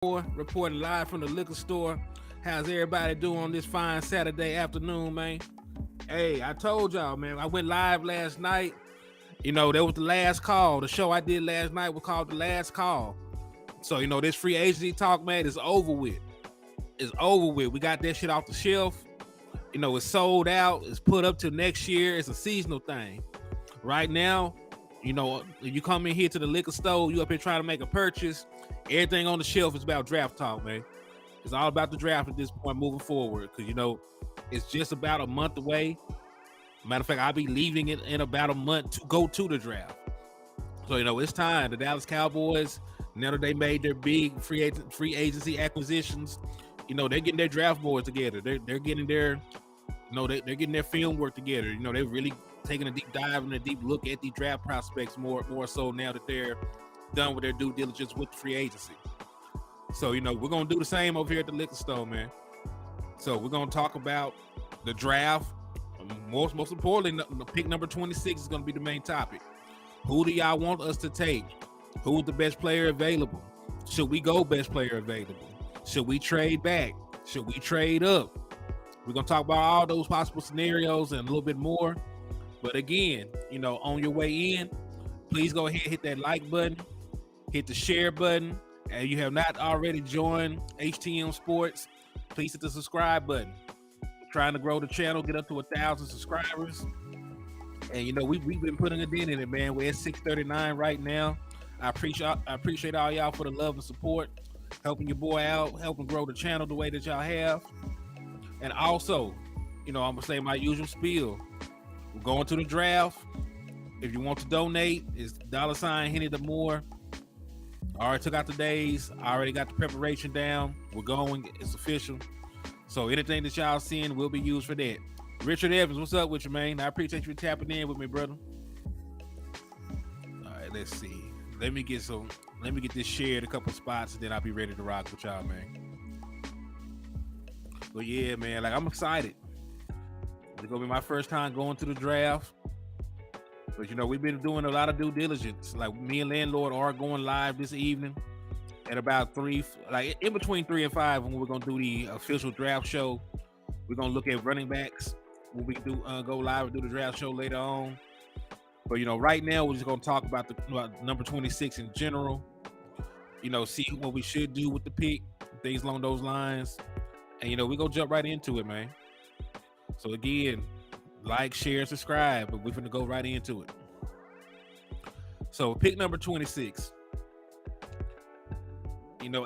Reporting live from the liquor store. How's everybody doing on this fine Saturday afternoon, man? Hey, I told y'all, man, I went live last night. That was the last call. The show I did last night was called The Last Call. So, this free agency talk, man, is over with. It's over with. We got that shit off the shelf. It's sold out. It's put up to next year. It's a seasonal thing. Right now, if you come in here to the liquor store, you up here trying to make a purchase, everything on the shelf is about draft talk, man. It's all about the draft at this point moving forward because, it's just about a month away. Matter of fact, I'll be leaving it in about a month to go to the draft. So, it's time. The Dallas Cowboys, now that they made their big free agency acquisitions, they're getting their draft boards together. They're getting their, they're getting their film work together. They're really taking a deep dive and a deep look at the draft prospects more so now that they're done with their due diligence with the free agency. So, we're going to do the same over here at the liquor store, man. So we're going to talk about the draft. Most importantly, pick number 26 is going to be the main topic. Who do y'all want us to take? Who's the best player available? Should we go best player available? Should we trade back? Should we trade up? We're going to talk about all those possible scenarios and a little bit more. But again, on your way in, please go ahead, hit that like button, hit the share button. And you have not already joined HTM Sports, please hit the subscribe button. Trying to grow the channel, get up to 1,000 subscribers. And we've been putting a dent in it, man. We're at 639 right now. I appreciate all y'all for the love and support, helping your boy out, helping grow the channel the way that y'all have. And also, I'm gonna say my usual spiel. We're going to the draft. If you want to donate, it's $ Hennythemoor. I already took out the days. I already got the preparation down. We're going. It's official. So anything that y'all seeing will be used for that. Richard Evans, what's up with you, man? I appreciate you tapping in with me, brother. All right, let's see. Let me get this shared a couple spots, and then I'll be ready to rock with y'all, man. But yeah, man, I'm excited. It's gonna be my first time going to the draft. But we've been doing a lot of due diligence. Like me and Landlord are going live this evening at about 3, in between 3 and 5 when we're gonna do the official draft show. We're gonna look at running backs when we do go live and do the draft show later on. But right now we're just gonna talk about number 26 in general. See what we should do with the pick, things along those lines. And we're gonna jump right into it, man. So again, like, share, subscribe, but we're gonna go right into it. So pick number 26.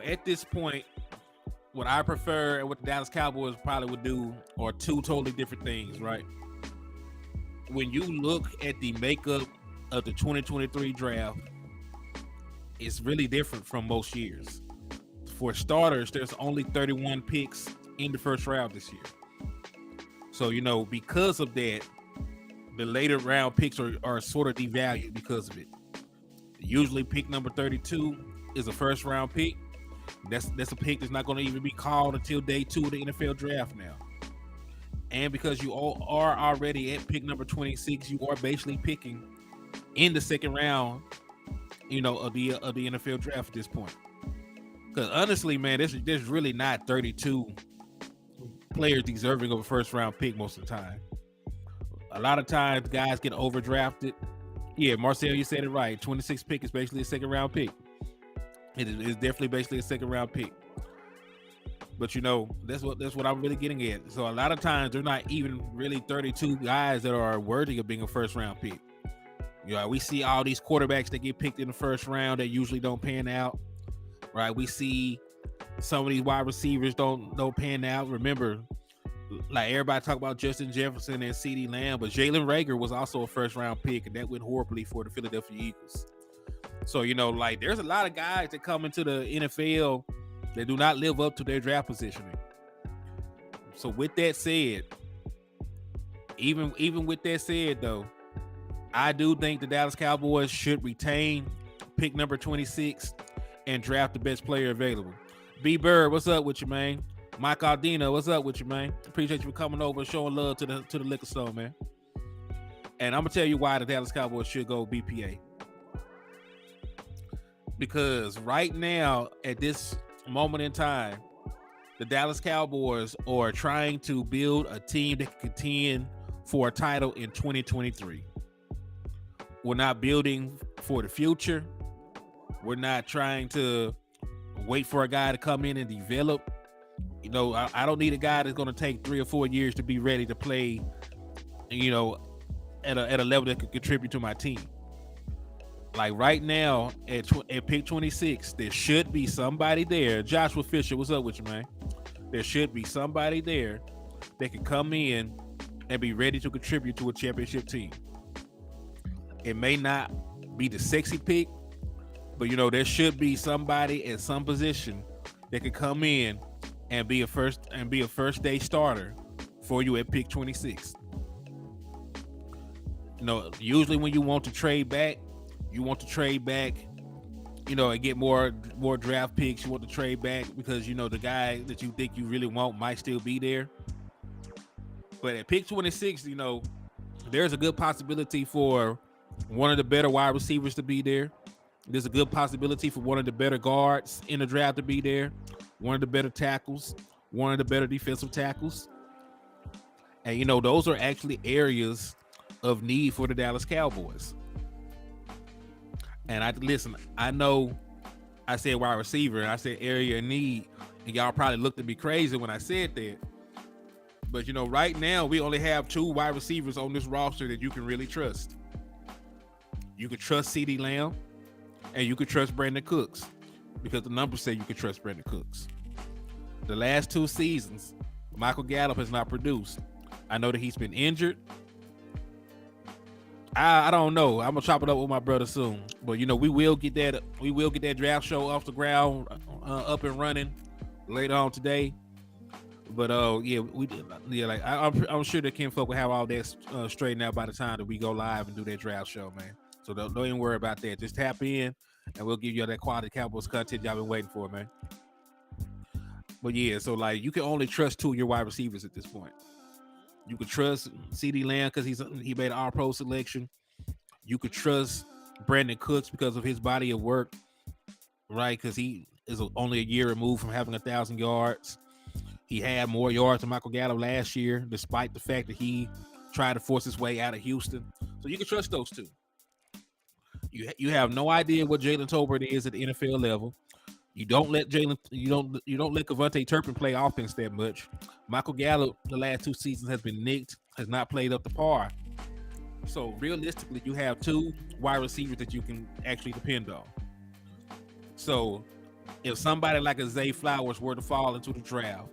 At this point, what I prefer and what the Dallas Cowboys probably would do are two totally different things, right? When you look at the makeup of the 2023 draft, it's really different from most years. For starters, there's only 31 picks in the first round this year. So, because of that, the later round picks are sort of devalued because of it. Usually pick number 32 is a first round pick. That's a pick that's not going to even be called until day 2 of the NFL draft now. And because you all are already at pick number 26, you are basically picking in the second round, of the NFL draft at this point. Because honestly, man, there's really not 32 players deserving of a first round pick most of the time. A lot of times guys get overdrafted. Yeah, Marcel, you said it right. 26 pick is basically a second round pick. It is definitely basically a second round pick. But that's what I'm really getting at. So a lot of times there's not even really 32 guys that are worthy of being a first round pick. We see all these quarterbacks that get picked in the first round that usually don't pan out. Right? We see some of these wide receivers don't pan out. Remember, like everybody talk about Justin Jefferson and CeeDee Lamb, but Jalen Reagor was also a first round pick, and that went horribly for the Philadelphia Eagles. So, there's a lot of guys that come into the NFL that do not live up to their draft positioning. So with that said, even with that said, though, I do think the Dallas Cowboys should retain pick number 26 and draft the best player available. B Bird, what's up with you, man? Mike Aldino, what's up with you, man? Appreciate you for coming over and showing love to the liquor store, man. And I'm gonna tell you why the Dallas Cowboys should go BPA. Because right now, at this moment in time, the Dallas Cowboys are trying to build a team that can contend for a title in 2023. We're not building for the future. We're not trying to wait for a guy to come in and develop. You know, I don't need a guy that's going to take 3 or 4 years to be ready to play, you know, at a level that could contribute to my team. Like right now at pick 26, there should be somebody there. Joshua Fisher, what's up with you, man? There should be somebody there that can come in and be ready to contribute to a championship team. It may not be the sexy pick, but you know, there should be somebody at some position that could come in and be a first day starter for you at pick 26. You know, usually when you want to trade back, you know, and get more draft picks. You want to trade back because you know the guy that you think you really want might still be there. But at pick 26, you know, there's a good possibility for one of the better wide receivers to be there. There's a good possibility for one of the better guards in the draft to be there, one of the better tackles, one of the better defensive tackles. And, you know, those are actually areas of need for the Dallas Cowboys. And I know I said wide receiver and I said area of need, and y'all probably looked at me crazy when I said that. But, you know, right now we only have 2 wide receivers on this roster that you can really trust. You can trust CeeDee Lamb and you can trust Brandon Cooks because the numbers say you can trust Brandon Cooks. The last 2 seasons, Michael Gallup has not produced. I know that he's been injured. I don't know. I'm gonna chop it up with my brother soon, but you know we will get that draft show off the ground, up and running later on today. But I'm sure that Ken Folk will have all that straightened out by the time that we go live and do that draft show, man. So don't even worry about that. Just tap in, and we'll give you all that quality Cowboys content y'all been waiting for, man. But yeah, so like you can only trust 2 of your wide receivers at this point. You could trust CeeDee Lamb because he made an All-Pro selection. You could trust Brandon Cooks because of his body of work, right? Because he is only a year removed from having 1,000 yards. He had more yards than Michael Gallup last year, despite the fact that he tried to force his way out of Houston. So you can trust those 2. You have no idea what Jalen Tolbert is at the NFL level. You don't let Kevontae Turpin play offense that much. Michael Gallup, the last 2 seasons, has been nicked, has not played up to par. So realistically, you have 2 wide receivers that you can actually depend on. So if somebody like a Zay Flowers were to fall into the draft,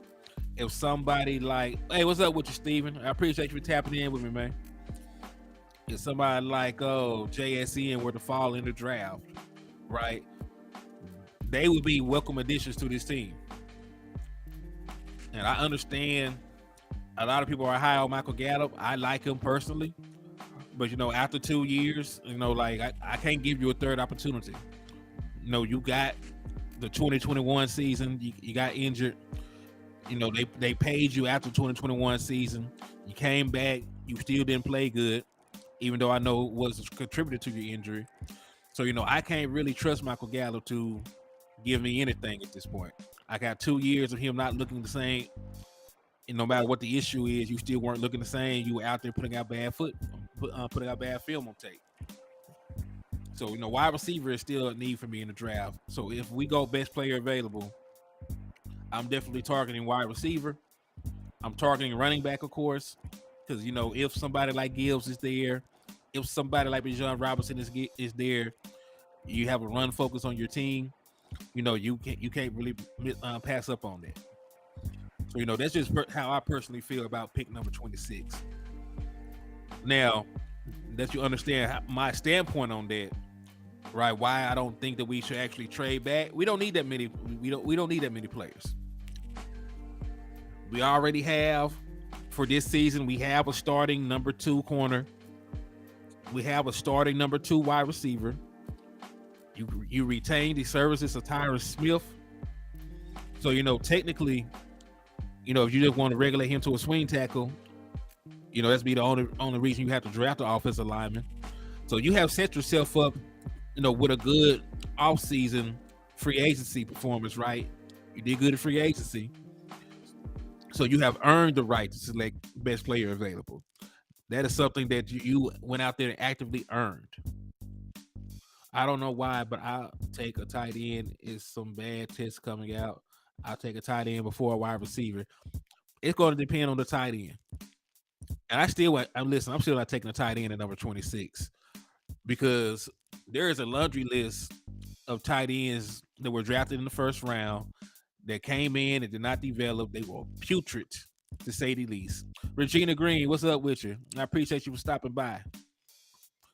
if somebody like, hey, what's up with you, Steven? I appreciate you tapping in with me, man. If somebody like JSN were to fall in the draft, right? They would be welcome additions to this team. And I understand a lot of people are high on Michael Gallup. I like him personally. But, you know, after 2 years, you know, like I can't give you a third opportunity. You know, you got the 2021 season. You got injured. You know, they paid you after 2021 season. You came back. You still didn't play good, even though I know it was contributed to your injury. So, you know, I can't really trust Michael Gallup to give me anything at this point. I got 2 years of him not looking the same, and no matter what the issue is, you still weren't looking the same. You were out there putting out bad film on tape. So, you know, wide receiver is still a need for me in the draft. So if we go best player available, I'm definitely targeting wide receiver. I'm targeting running back, of course, because, you know, if somebody like Gibbs is there, if somebody like Bijan Robinson is there, you have a run focus on your team. You know, you can't really pass up on that. So, you know, that's just how I personally feel about pick number 26. Now, that you understand my standpoint on that, right? Why I don't think that we should actually trade back. We don't need that many. We don't need that many players. We already have, for this season, we have a starting number 2 corner. We have a starting number 2 wide receiver. You retain the services of Tyron Smith. So, you know, technically, you know, if you just want to regulate him to a swing tackle, you know, that's be the only reason you have to draft an offensive lineman. So you have set yourself up, you know, with a good offseason free agency performance, right? You did good at free agency. So you have earned the right to select best player available. That is something that you went out there and actively earned. I don't know why, but I'll take a tight end. Is some bad tests coming out. I'll take a tight end before a wide receiver. It's going to depend on the tight end. And I'm still not taking a tight end at number 26 because there is a laundry list of tight ends that were drafted in the first round that came in and did not develop. They were putrid, to say the least. Regina Green, what's up with you? I appreciate you for stopping by.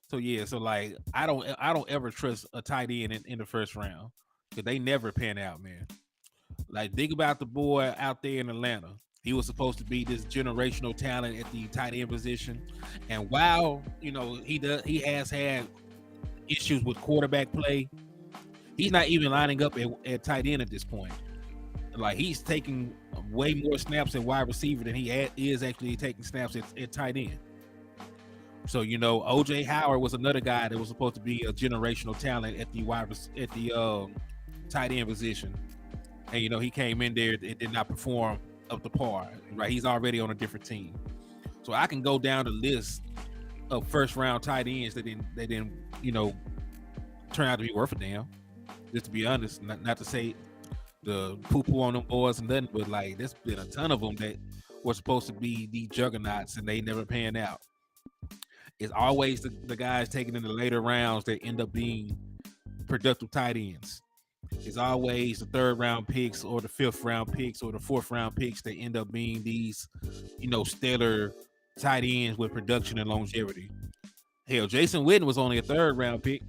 So yeah, so like I don't ever trust a tight end in the first round because they never pan out, man. Like think about the boy out there in Atlanta. He was supposed to be this generational talent at the tight end position, and while he has had issues with quarterback play, he's not even lining up at tight end at this point. Like he's taking way more snaps at wide receiver than he is actually taking snaps at tight end. So OJ Howard was another guy that was supposed to be a generational talent at the tight end position, and he came in there and did not perform up to par. Right, he's already on a different team. So I can go down the list of first round tight ends that didn't turn out to be worth a damn. Just to be honest, not to say the poo-poo on them boys and nothing, but like there's been a ton of them that were supposed to be the juggernauts and they never panned out. It's always the guys taken in the later rounds that end up being productive tight ends. It's always the third round picks or the fifth round picks or the fourth round picks that end up being these, stellar tight ends with production and longevity. Hell, Jason Witten was only a third round pick.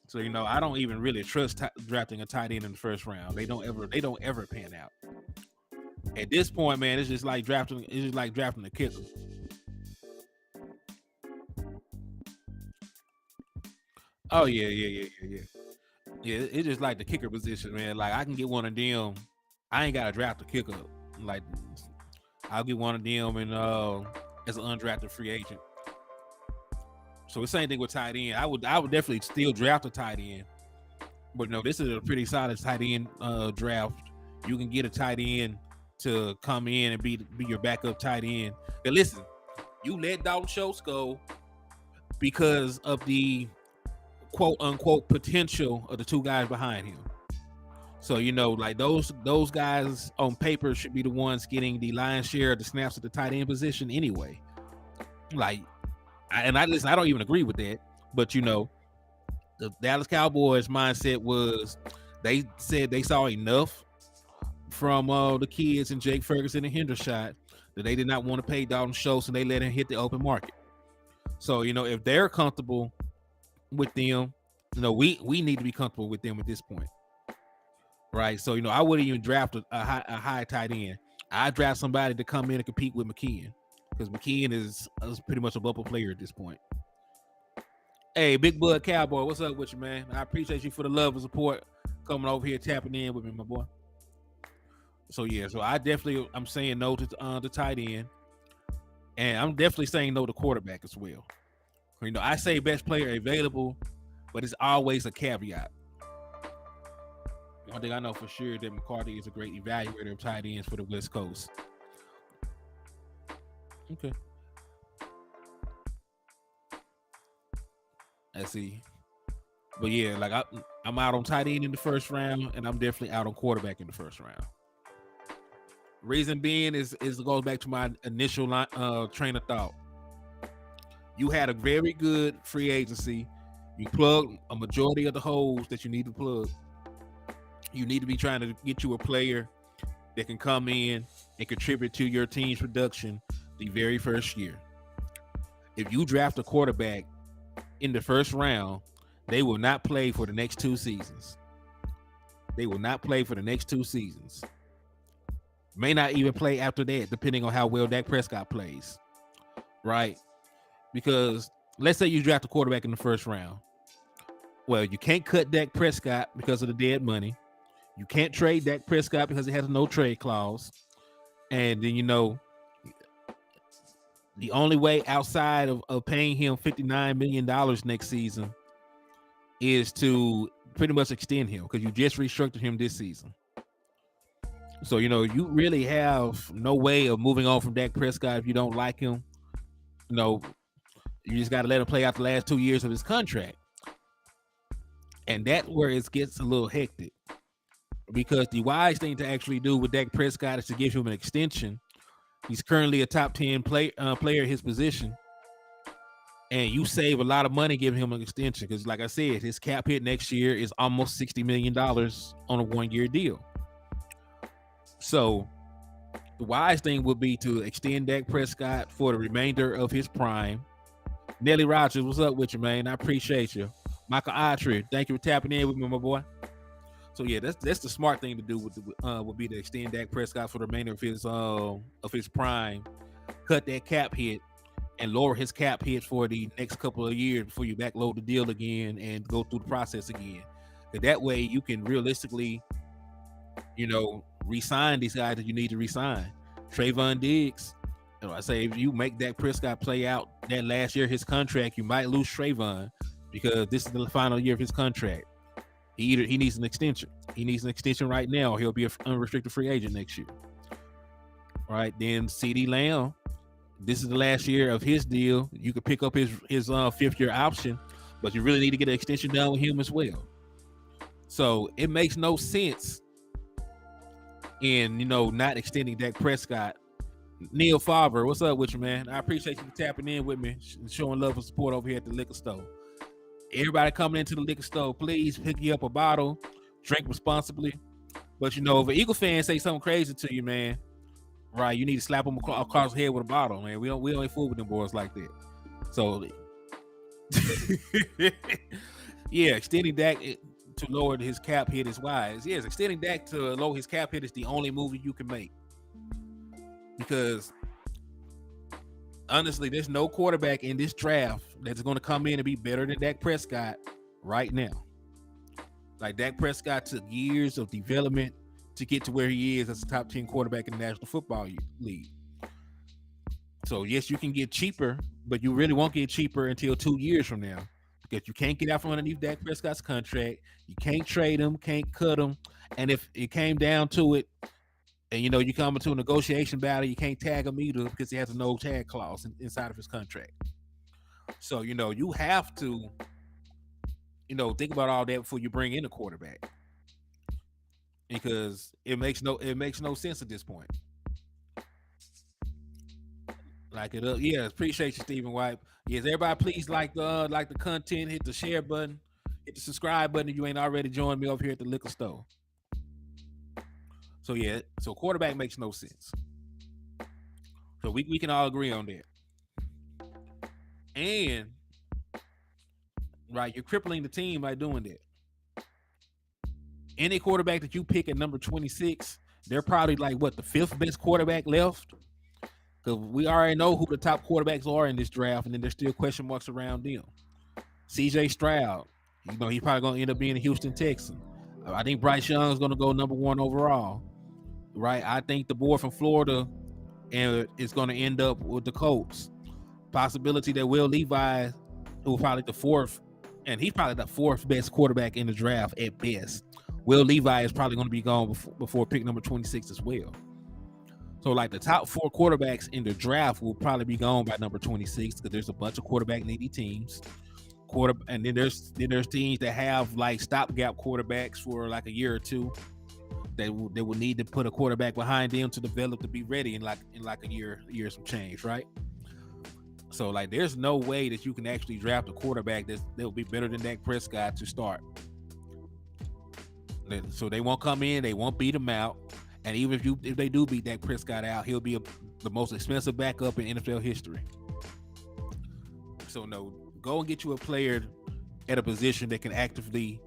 So, I don't even really trust drafting a tight end in the first round. They don't ever pan out. At this point, man, it's just like drafting a kicker. Oh yeah. Yeah, it's just like the kicker position, man. Like I can get one of them. I ain't gotta draft a kicker. Like I'll get one of them and as an undrafted free agent. So the same thing with tight end. I would definitely still draft a tight end. But no, this is a pretty solid tight end draft. You can get a tight end to come in and be your backup tight end. But listen, you let Dalton Schultz go because of the quote unquote potential of the two guys behind him. So like those guys on paper should be the ones getting the lion's share of the snaps at the tight end position anyway. Like, I don't even agree with that. But the Dallas Cowboys mindset was they said they saw enough from the kids and Jake Ferguson and Hendershot that they did not want to pay Dalton Schultz and they let him hit the open market. So if they're comfortable with them, we need to be comfortable with them at this point, right? So I wouldn't even draft a high tight end. I draft somebody to come in and compete with McKeon because McKeon is pretty much a bubble player at this point. Hey, Big Bud Cowboy, what's up with you, man? I appreciate you for the love and support coming over here tapping in with me, my boy. So yeah, so I'm saying no to the tight end, and I'm definitely saying no to quarterback as well. I say best player available, but it's always a caveat. One thing I know for sure that McCarthy is a great evaluator of tight ends for the West Coast. Okay. Let's see. But yeah, like I'm out on tight end in the first round, and I'm definitely out on quarterback in the first round. Reason being is it goes back to my initial train of thought. You had a very good free agency. You plugged a majority of the holes that you need to plug. You need to be trying to get you a player that can come in and contribute to your team's production the very first year. If you draft a quarterback in the first round, they will not play for the next 2 seasons. They will not play for the next 2 seasons. May not even play after that, depending on how well Dak Prescott plays. Right? Because let's say you draft a quarterback in the first round. Well, you can't cut Dak Prescott because of the dead money. You can't trade Dak Prescott because it has a no trade clause. And then, the only way outside of paying him $59 million next season is to pretty much extend him because you just restructured him this season. So, you really have no way of moving on from Dak Prescott if you don't like him. You know, you just got to let him play out the last 2 years of his contract. And that's where it gets a little hectic. Because the wise thing to actually do with Dak Prescott is to give him an extension. He's currently a top 10 player at his position. And you save a lot of money giving him an extension. Because like I said, his cap hit next year is almost $60 million on a 1-year deal. So the wise thing would be to extend Dak Prescott for the remainder of his prime. Nelly Rogers, what's up with you, man? I appreciate you. Michael Autry, thank you for tapping in with me, my boy. So yeah, that's the smart thing to do would be to extend Dak Prescott for the remainder of his prime, cut that cap hit, and lower his cap hit for the next couple of years before you backload the deal again and go through the process again. That way you can realistically, re-sign these guys that you need to re-sign. Trayvon Diggs, I say if you make Dak Prescott play out that last year of his contract, you might lose Trayvon because this is the final year of his contract. He needs an extension. He needs an extension right now. He'll be an unrestricted free agent next year. All right, then CeeDee Lamb, this is the last year of his deal. You could pick up his 5th-year option, but you really need to get an extension done with him as well. So it makes no sense in not extending Dak Prescott. Neil Favre, what's up with you, man? I appreciate you tapping in with me, showing love and support over here at the liquor store. Everybody coming into the liquor store, please pick you up a bottle, drink responsibly. But if an Eagle fan say something crazy to you, man, right, you need to slap them across the head with a bottle, man. We don't fool with them boys like that. So yeah, extending Dak to lower his cap hit is wise. Yes, extending Dak to lower his cap hit is the only move you can make. Because honestly, there's no quarterback in this draft that's going to come in and be better than Dak Prescott right now. Like, Dak Prescott took years of development to get to where he is as a top 10 quarterback in the National Football League. So yes, you can get cheaper, but you really won't get cheaper until 2 years from now, because you can't get out from underneath Dak Prescott's contract. You can't trade him, can't cut him. And if it came down to it, and you come into a negotiation battle, you can't tag him either because he has a no tag clause inside of his contract. So you have to think about all that before you bring in a quarterback, because it makes no sense at this point. Like it up, yeah. Appreciate you, Stephen White. Yes, everybody, please like the content, hit the share button, hit the subscribe button if you ain't already joined me over here at the liquor store. So yeah, so quarterback makes no sense. So we can all agree on that. And right, you're crippling the team by doing that. Any quarterback that you pick at number 26, they're probably like the 5th best quarterback left. Because we already know who the top quarterbacks are in this draft, and then there's still question marks around them. CJ Stroud, he's probably going to end up being a Houston Texan. I think Bryce Young is going to go number 1 overall. Right, I think the boy from Florida is going to end up with the Colts. Possibility that Will Levi, who probably the 4th, and he's probably the 4th best quarterback in the draft at best. Will Levi is probably going to be gone before pick number 26 as well. So the top 4 quarterbacks in the draft will probably be gone by number 26, because there's a bunch of quarterback needy teams. And then there's teams that have stopgap quarterbacks for a year or two. They will need to put a quarterback behind them to develop to be ready in a year some change, right? So there's no way that you can actually draft a quarterback that will be better than Dak Prescott to start. So they won't come in, they won't beat him out, and even if they do beat Dak Prescott out, he'll be the most expensive backup in NFL history. So no, go and get you a player at a position that can actively,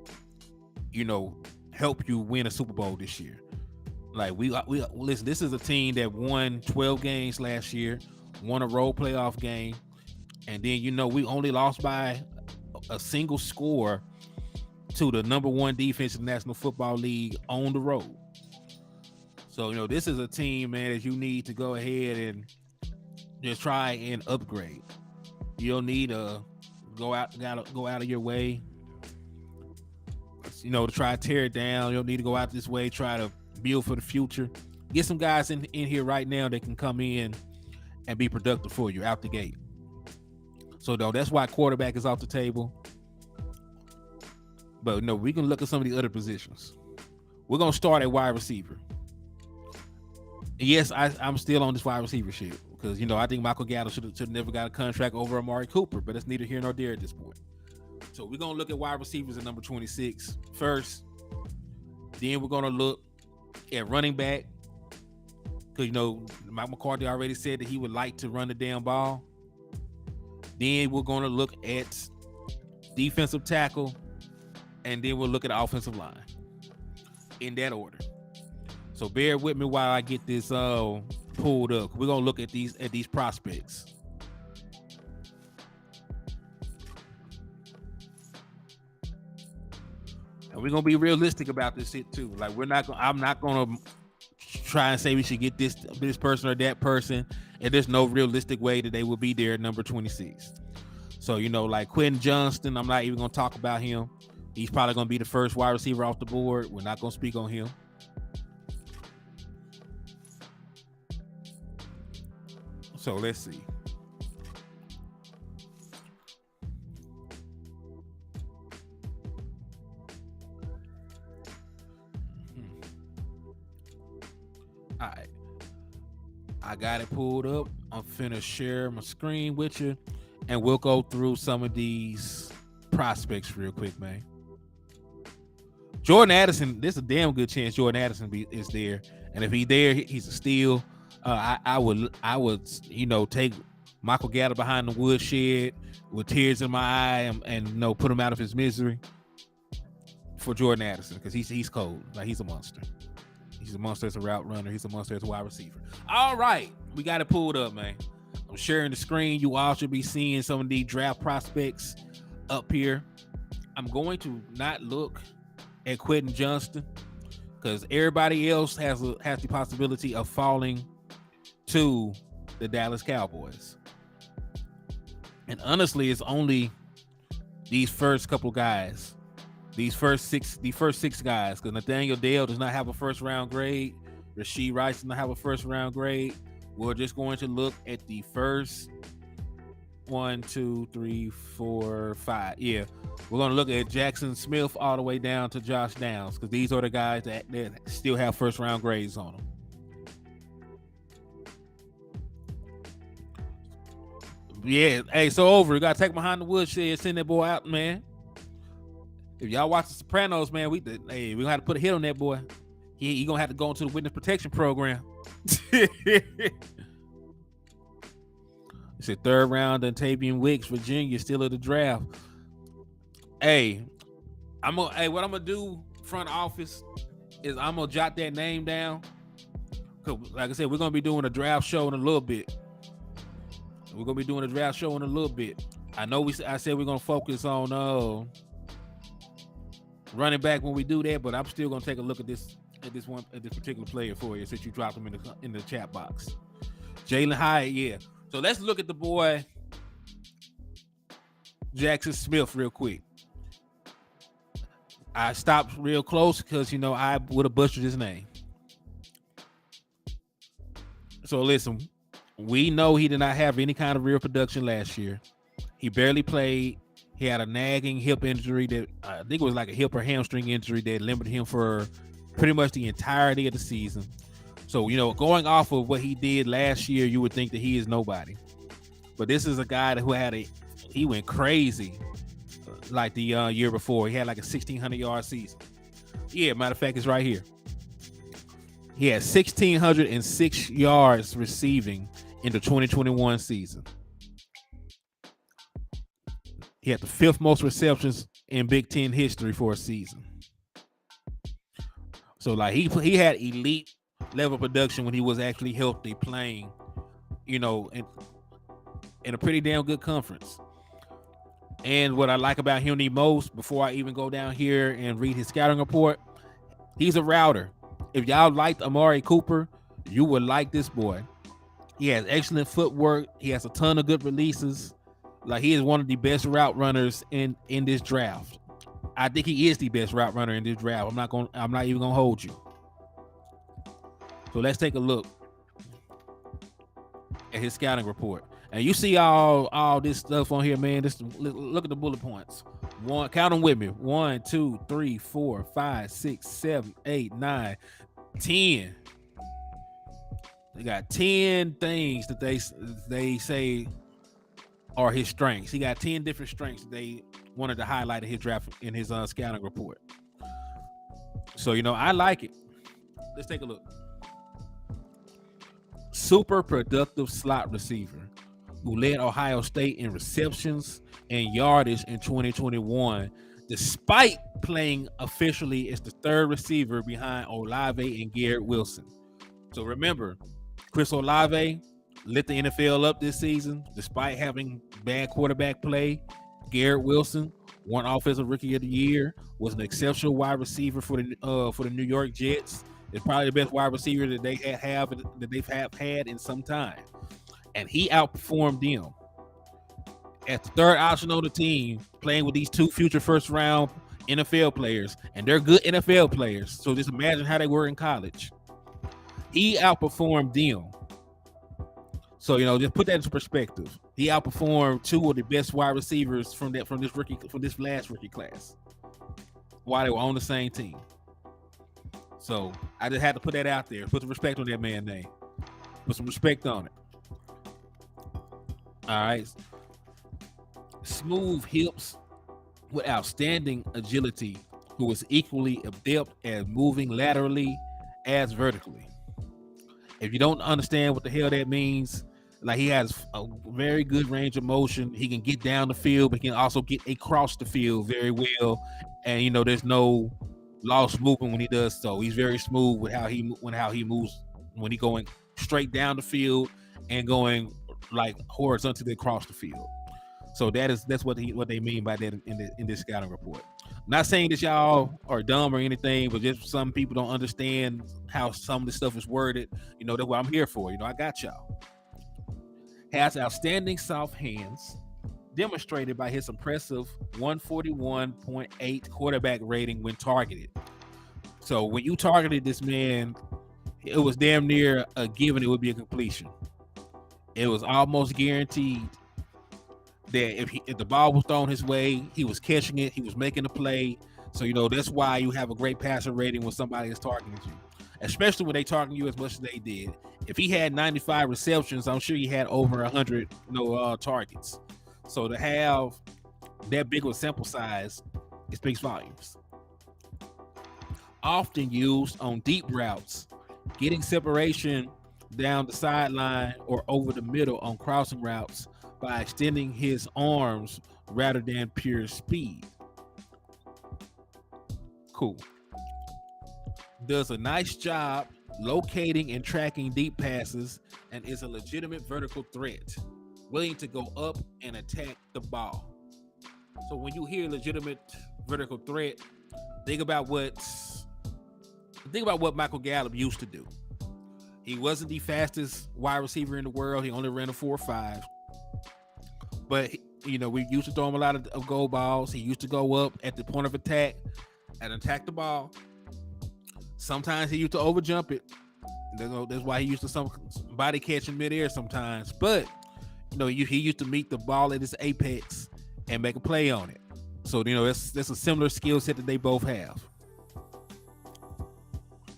help you win a Super Bowl this year. We listen, this is a team that won 12 games last year, won a road playoff game, and then we only lost by a single score to the number 1 defense in the National Football League on the road. So this is a team, man, that you need to go ahead and just try and upgrade. You don't need to go out of your way, to try to tear it down. You don't need to go out this way, try to build for the future. Get some guys in here right now that can come in and be productive for you out the gate. So though that's why quarterback is off the table. But no, we can look at some of the other positions. We're gonna start at wide receiver. Yes, I'm still on this wide receiver shit because I think Michael Gallup should never got a contract over Amari Cooper, but it's neither here nor there at this point. So we're gonna look at wide receivers at number 26 first. Then we're gonna look at running back because Mike McCarthy already said that he would like to run the damn ball. Then we're gonna look at defensive tackle, and then we'll look at the offensive line in that order. So bear with me while I get this pulled up. We're gonna look at these prospects. And we're gonna be realistic about this shit too. Like I'm not gonna try and say we should get this person or that person, and there's no realistic way that they will be there at number 26. So like Quentin Johnston, I'm not even gonna talk about him. He's probably gonna be the first wide receiver off the board. We're not gonna speak on him. So let's see. All right. I got it pulled up. I'm finna share my screen with you, and we'll go through some of these prospects real quick, man. Jordan Addison, there's a damn good chance Jordan Addison is there, and if he's there, he's a steal. I would take Michael Gallup behind the woodshed with tears in my eye and put him out of his misery for Jordan Addison because he's cold. Like, he's a monster. He's a monster as a route runner. He's a monster as a wide receiver. All right, we got it pulled up, man. I'm sharing the screen. You all should be seeing some of these draft prospects up here. I'm going to not look at Quentin Johnston because everybody else has the possibility of falling to the Dallas Cowboys. And honestly, it's only these first couple guys, the first six guys, because Nathaniel Dale does not have a first round grade. Rashee Rice does not have a first round grade. We're just going to look at the first 1, 2, 3, 4, 5. Yeah, we're going to look at Jackson Smith all the way down to Josh Downs because these are the guys that still have first round grades on them. Yeah, hey, so over. You gotta take behind the woodshed, send that boy out, man. If y'all watch The Sopranos, man, we gonna have to put a hit on that boy. He gonna have to go into the witness protection program. It's a third round, Dontavian Wicks, Virginia, still at the draft. Hey, what I'm gonna do, front office, is I'm gonna jot that name down. Cause like I said, we're gonna be doing a draft show in a little bit. We're gonna be doing a draft show in a little bit. I know I said we're gonna focus on running back when we do that, but I'm still gonna take a look at this particular player for you since you dropped him in the chat box. Jalen Hyatt, yeah. So let's look at the boy Jackson Smith real quick. I stopped real close because I would have butchered his name. So listen. We know he did not have any kind of real production last year. He barely played. He had a nagging hip injury that I think it was like a hip or hamstring injury that limited him for pretty much the entirety of the season. So, going off of what he did last year, you would think that he is nobody. But this is a guy he went crazy like the year before. He had like a 1,600-yard season. Yeah, matter of fact, it's right here. He had 1,606 yards receiving in the 2021 season. He had the 5th most receptions in Big Ten history for a season. So like he had elite level production when he was actually healthy playing, in a pretty damn good conference. And what I like about him the most, before I even go down here and read his scouting report, he's a router. If y'all liked Amari Cooper, you would like this boy. He has excellent footwork. He has a ton of good releases. Like, he is one of the best route runners in this draft. I think he is the best route runner in this draft. I'm not even gonna hold you. So let's take a look at his scouting report. And you see all this stuff on here, man. Look at the bullet points. Count them with me. 1, 2, 3, 4, 5, 6, 7, 8, 9, 10. They got 10 things that they say are his strengths. He got 10 different strengths that they wanted to highlight in his draft in his scouting report. So I like it. Let's take a look. Super productive slot receiver who led Ohio State in receptions and yardage in 2021, despite playing officially as the third receiver behind Olave and Garrett Wilson. So remember, Chris Olave lit the NFL up this season, despite having bad quarterback play. Garrett Wilson won Offensive Rookie of the Year, was an exceptional wide receiver for the New York Jets. It's probably the best wide receiver that they've had in some time, and he outperformed them. At the third option on the team, playing with these two future first-round NFL players, and they're good NFL players. So just imagine how they were in college. He outperformed them. So just put that into perspective. He outperformed two of the best wide receivers from this last rookie class, while they were on the same team. So I just had to put that out there. Put some respect on that man's name. Put some respect on it. All right. Smooth hips with outstanding agility, who is equally adept at moving laterally as vertically. If you don't understand what the hell that means, like, he has a very good range of motion. He can get down the field, but he can also get across the field very well. And there's no lost movement when he does so. He's very smooth with how he moves when he going straight down the field and going like horizontally across the field. So that's what they mean by that in this scouting report. I'm not saying that y'all are dumb or anything, but just some people don't understand how some of the stuff is worded. That's what I'm here for. I got y'all. Has outstanding soft hands, demonstrated by his impressive 141.8 quarterback rating when targeted. So when you targeted this man, it was damn near a given it would be a completion. It was almost guaranteed that if the ball was thrown his way, he was catching it, he was making a play. So that's why you have a great passer rating when somebody is targeting you, especially when they target you as much as they did. If he had 95 receptions, I'm sure he had over 100 targets. So to have that big of a sample size, it speaks volumes. Often used on deep routes, getting separation down the sideline or over the middle on crossing routes by extending his arms rather than pure speed. Cool. Does a nice job locating and tracking deep passes and is a legitimate vertical threat, willing to go up and attack the ball. So when you hear legitimate vertical threat, think about what Michael Gallup used to do. He wasn't the fastest wide receiver in the world. He only ran a 4.5. But we used to throw him a lot of goal balls. He used to go up at the point of attack and attack the ball. Sometimes he used to overjump it. That's why he used to some body catch in midair sometimes. But he used to meet the ball at its apex and make a play on it. So that's a similar skill set that they both have.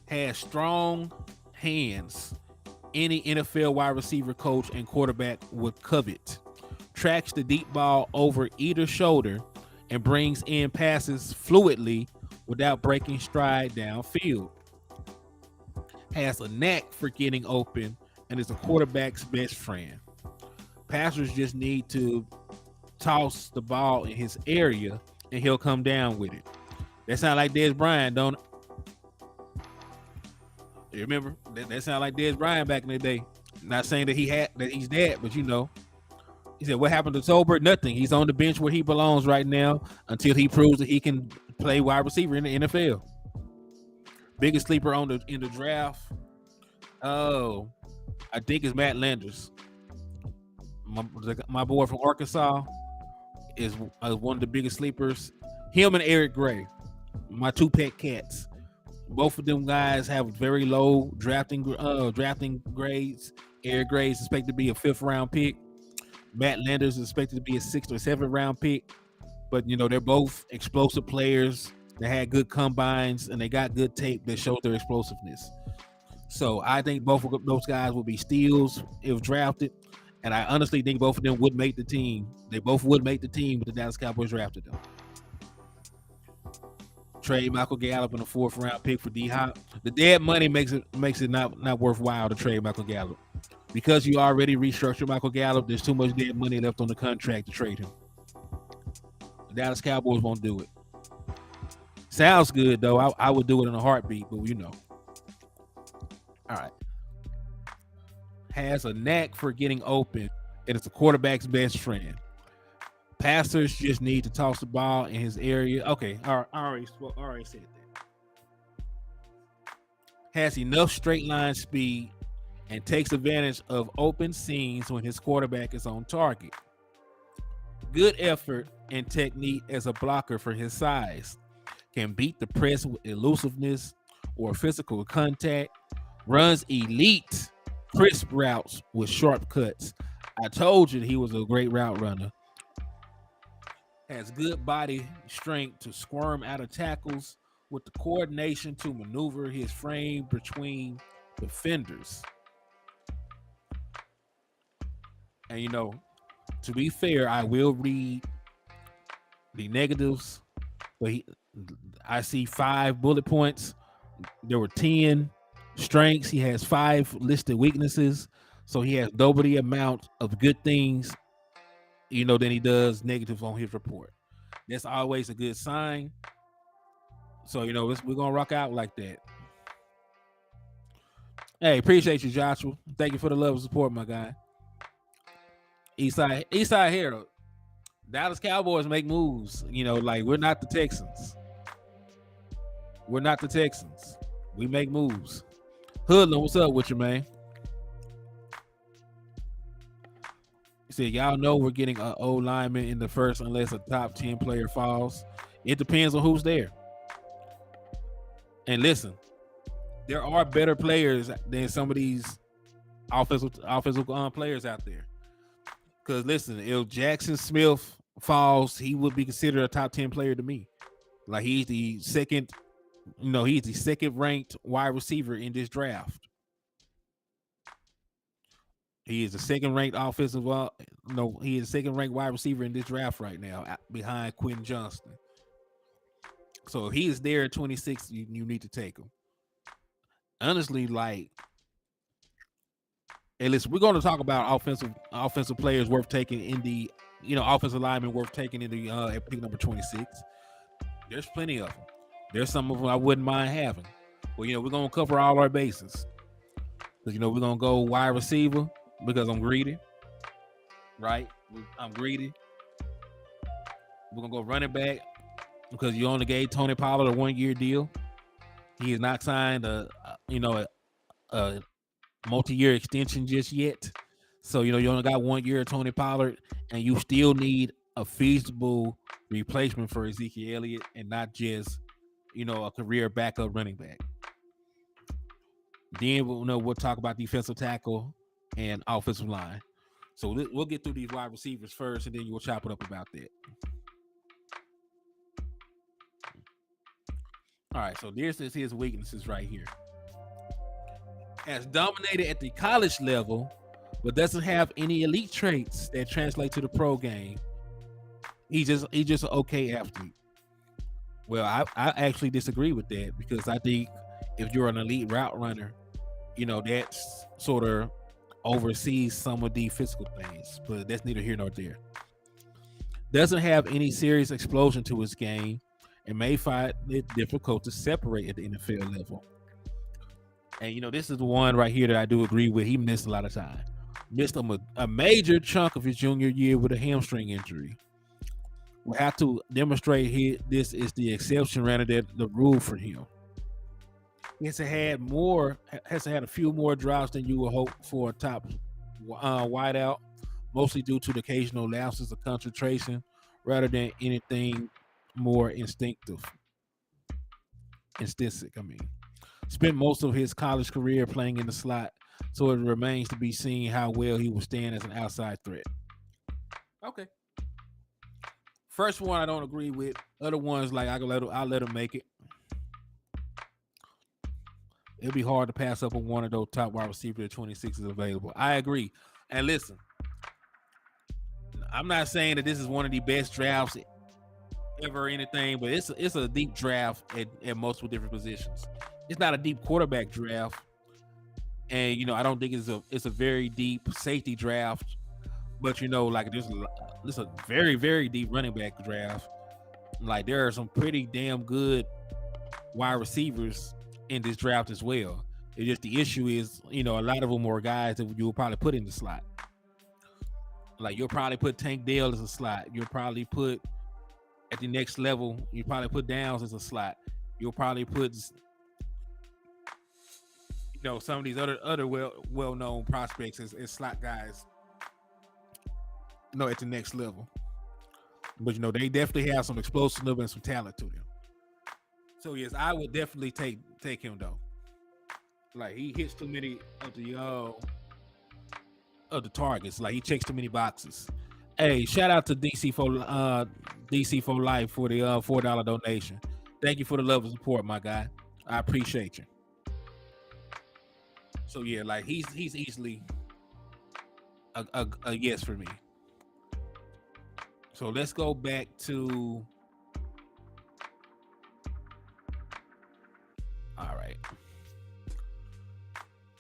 Has strong hands. Any NFL wide receiver coach and quarterback would covet. Tracks the deep ball over either shoulder and brings in passes fluidly without breaking stride downfield. Has a knack for getting open and is a quarterback's best friend. Passers just need to toss the ball in his area and he'll come down with it. That sounds like Dez Bryant, don't it? You remember? That sounds like Dez Bryant back in the day. Not saying that he's that, but he said, what happened to Tolbert? Nothing. He's on the bench where he belongs right now until he proves that he can play wide receiver in the NFL. Biggest sleeper in the draft. Oh, I think it's Matt Landers. My boy from Arkansas is one of the biggest sleepers. Him and Eric Gray, my two pet cats. Both of them guys have very low drafting grades. Air grades expected to be a 5th-round pick. Matt Landers is expected to be a 6th or 7th-round pick. But they're both explosive players. They had good combines and they got good tape that showed their explosiveness. So I think both of those guys will be steals if drafted. And I honestly think both of them would make the team. They both would make the team if the Dallas Cowboys drafted them. Trade Michael Gallup in a 4th-round pick for D-Hop. The dead money makes it not worthwhile to trade Michael Gallup. Because you already restructured Michael Gallup, there's too much dead money left on the contract to trade him. The Dallas Cowboys won't do it. Sounds good, though. I would do it in a heartbeat, but All right. Has a knack for getting open, and it's the quarterback's best friend. Passers just need to toss the ball in his area. Okay, I already said that. Has enough straight line speed and takes advantage of open seams when his quarterback is on target. Good effort and technique as a blocker for his size. Can beat the press with elusiveness or physical contact. Runs elite, crisp routes with sharp cuts. I told you he was a great route runner. Has good body strength to squirm out of tackles with the coordination to maneuver his frame between defenders. And to be fair, I will read the negatives, but I see 5 bullet points. There were 10 strengths. He has 5 listed weaknesses. So he has double the amount of good things, than he does negatives on his report. That's always a good sign. So, we're going to rock out like that. Hey, appreciate you, Joshua. Thank you for the love and support, my guy. Eastside Herald. Dallas Cowboys make moves. We're not the Texans. We're not the Texans. We make moves. Hoodlum, what's up with you, man? He said, y'all know we're getting an O lineman in the first unless a top 10 player falls. It depends on who's there. And listen, there are better players than some of these offensive players out there. Because listen, if Jackson Smith falls, he would be considered a top 10 player to me. Like he's the second ranked wide receiver in this draft. He is the second ranked he is the second ranked wide receiver in this draft right now, behind Quentin Johnston. So if he is there at 26, you need to take him. Honestly, and listen, we're going to talk about offensive players worth taking in the, offensive linemen worth taking in the at pick number 26. There's plenty of them. There's some of them I wouldn't mind having. Well, we're going to cover all our bases. Because, we're going to go wide receiver because I'm greedy. Right? I'm greedy. We're going to go running back because you only gave Tony Pollard a 1-year deal. He has not signed a multi-year extension just yet. So, you only got 1 year of Tony Pollard, and you still need a feasible replacement for Ezekiel Elliott and not just, a career backup running back. Then we'll talk about defensive tackle and offensive line. So we'll get through these wide receivers first, and then we'll chop it up about that. All right, so this is his weaknesses right here. Has dominated at the college level, but doesn't have any elite traits that translate to the pro game. He's just an okay athlete. Well, I actually disagree with that because I think if you're an elite route runner, that sort of oversees some of the physical things, but that's neither here nor there. Doesn't have any serious explosion to his game and may find it difficult to separate at the NFL level. And, this is the one right here that I do agree with. He missed a lot of time. Missed a major chunk of his junior year with a hamstring injury. We'll have to demonstrate this is the exception rather than the rule for him. He has had a few more drops than you would hope for a top wideout, mostly due to the occasional lapses of concentration rather than anything more instinctive. and Stissick. I mean, spent most of his college career playing in the slot, so it remains to be seen how well he will stand as an outside threat. Okay. First one I don't agree with. Other ones like I'll let him make it. It'd be hard to pass up on one of those top wide receivers at 26 is available. I agree. And listen, I'm not saying that this is one of the best drafts ever or anything, but it's a deep draft at multiple different positions. It's not a deep quarterback draft, and I don't think it's a very deep safety draft. But like there's a very very deep running back draft. Like there are some pretty damn good wide receivers in this draft as well. It's just the issue is a lot of them are guys that you will probably put in the slot. Like you'll probably put Tank Dell as a slot. You'll probably put at the next level. You probably put Downs as a slot. You'll probably put some of these other well known prospects as slot guys. At the next level. But they definitely have some explosiveness and some talent to them. So yes, I would definitely take him though. Like he hits too many of the targets. Like he checks too many boxes. Hey, shout out to DC for Life for the $4 donation. Thank you for the love and support, my guy. I appreciate you. So yeah, like he's easily a yes for me. So let's go back to all right.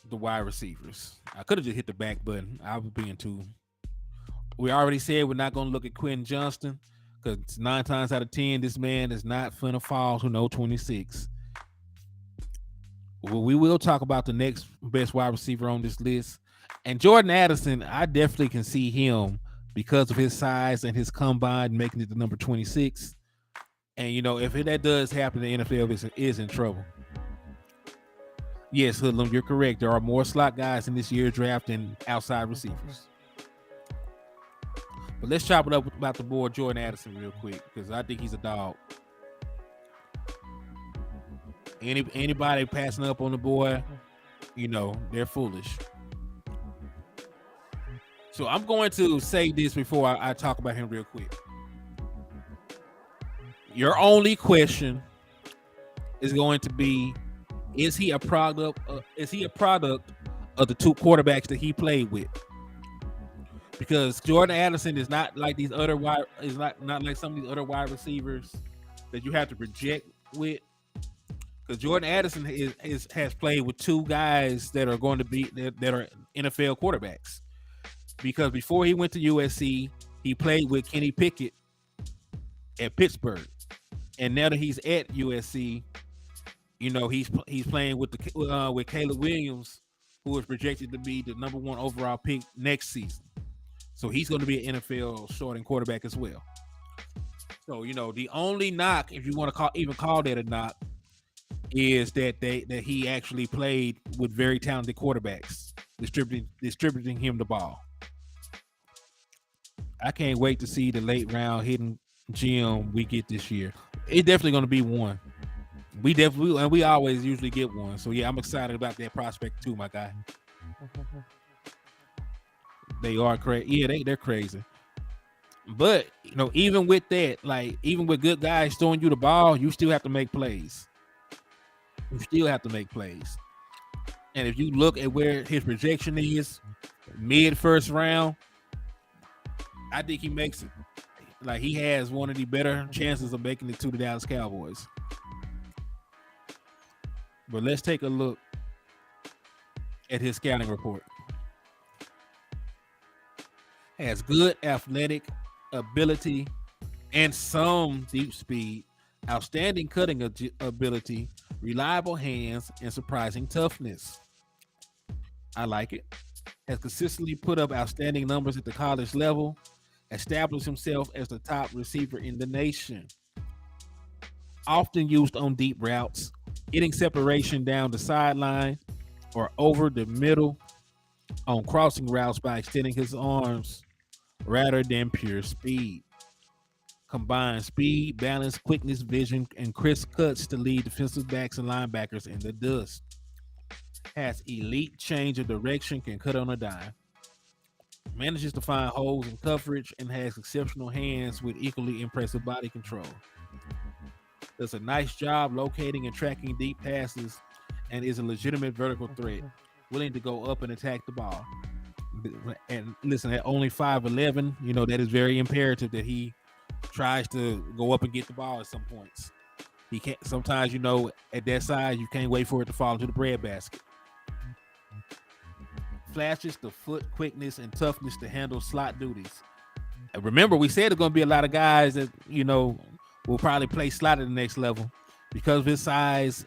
The wide receivers. I could have just hit the back button. I was being too. We already said we're not going to look at Quentin Johnston because 9 times out of 10, this man is not finna fall to no 26. Well, we will talk about the next best wide receiver on this list. And Jordan Addison, I definitely can see him because of his size and his combine making it to number 26. And, if that does happen, the NFL is in trouble. Yes, Hoodlum, you're correct. There are more slot guys in this year's draft than outside receivers. But let's chop it up about the boy Jordan Addison real quick because I think he's a dog. Anybody passing up on the boy, they're foolish. So I'm going to say this before I talk about him real quick. Your only question is going to be: Is he a product? Is he a product of the 2 quarterbacks that he played with? Because Jordan Addison is not like these other not like some of these other wide receivers that you have to project with. Because Jordan Addison has played with 2 guys that are going to be that are NFL quarterbacks. Because before he went to USC, he played with Kenny Pickett at Pittsburgh, and now that he's at USC, he's playing with with Caleb Williams, who is projected to be the number 1 overall pick next season. So he's going to be an NFL starting quarterback as well. So the only knock, if you want to even call that a knock, is that he actually played with very talented quarterbacks, distributing him the ball. I can't wait to see the late round hidden gem we get this year. It's definitely going to be one. We always usually get one. So yeah, I'm excited about that prospect too, my guy. They are crazy. Yeah, they're crazy. But even with that, like even with good guys throwing you the ball, you still have to make plays. And if you look at where his projection is, mid first round, I think he makes it. Like he has one of the better chances of making it to the Dallas Cowboys. But let's take a look at his scouting report. Has good athletic ability and some deep speed, outstanding cutting ability, reliable hands, and surprising toughness. I like it. Has consistently put up outstanding numbers at the college level, established himself as the top receiver in the nation. Often used on deep routes, getting separation down the sideline or over the middle on crossing routes by extending his arms rather than pure speed. Combines speed, balance, quickness, vision, and crisp cuts to lead defensive backs and linebackers in the dust. Has elite change of direction, can cut on a dime. Manages to find holes in coverage and has exceptional hands with equally impressive body control. Does a nice job locating and tracking deep passes and is a legitimate vertical threat, willing to go up and attack the ball. And listen, at only 5'11", that is very imperative that he tries to go up and get the ball at some points. He can't. Sometimes, at that size, you can't wait for it to fall into the breadbasket. Flashes the foot quickness and toughness to handle slot duties. And remember, we said there's going to be a lot of guys that will probably play slot at the next level because of his size.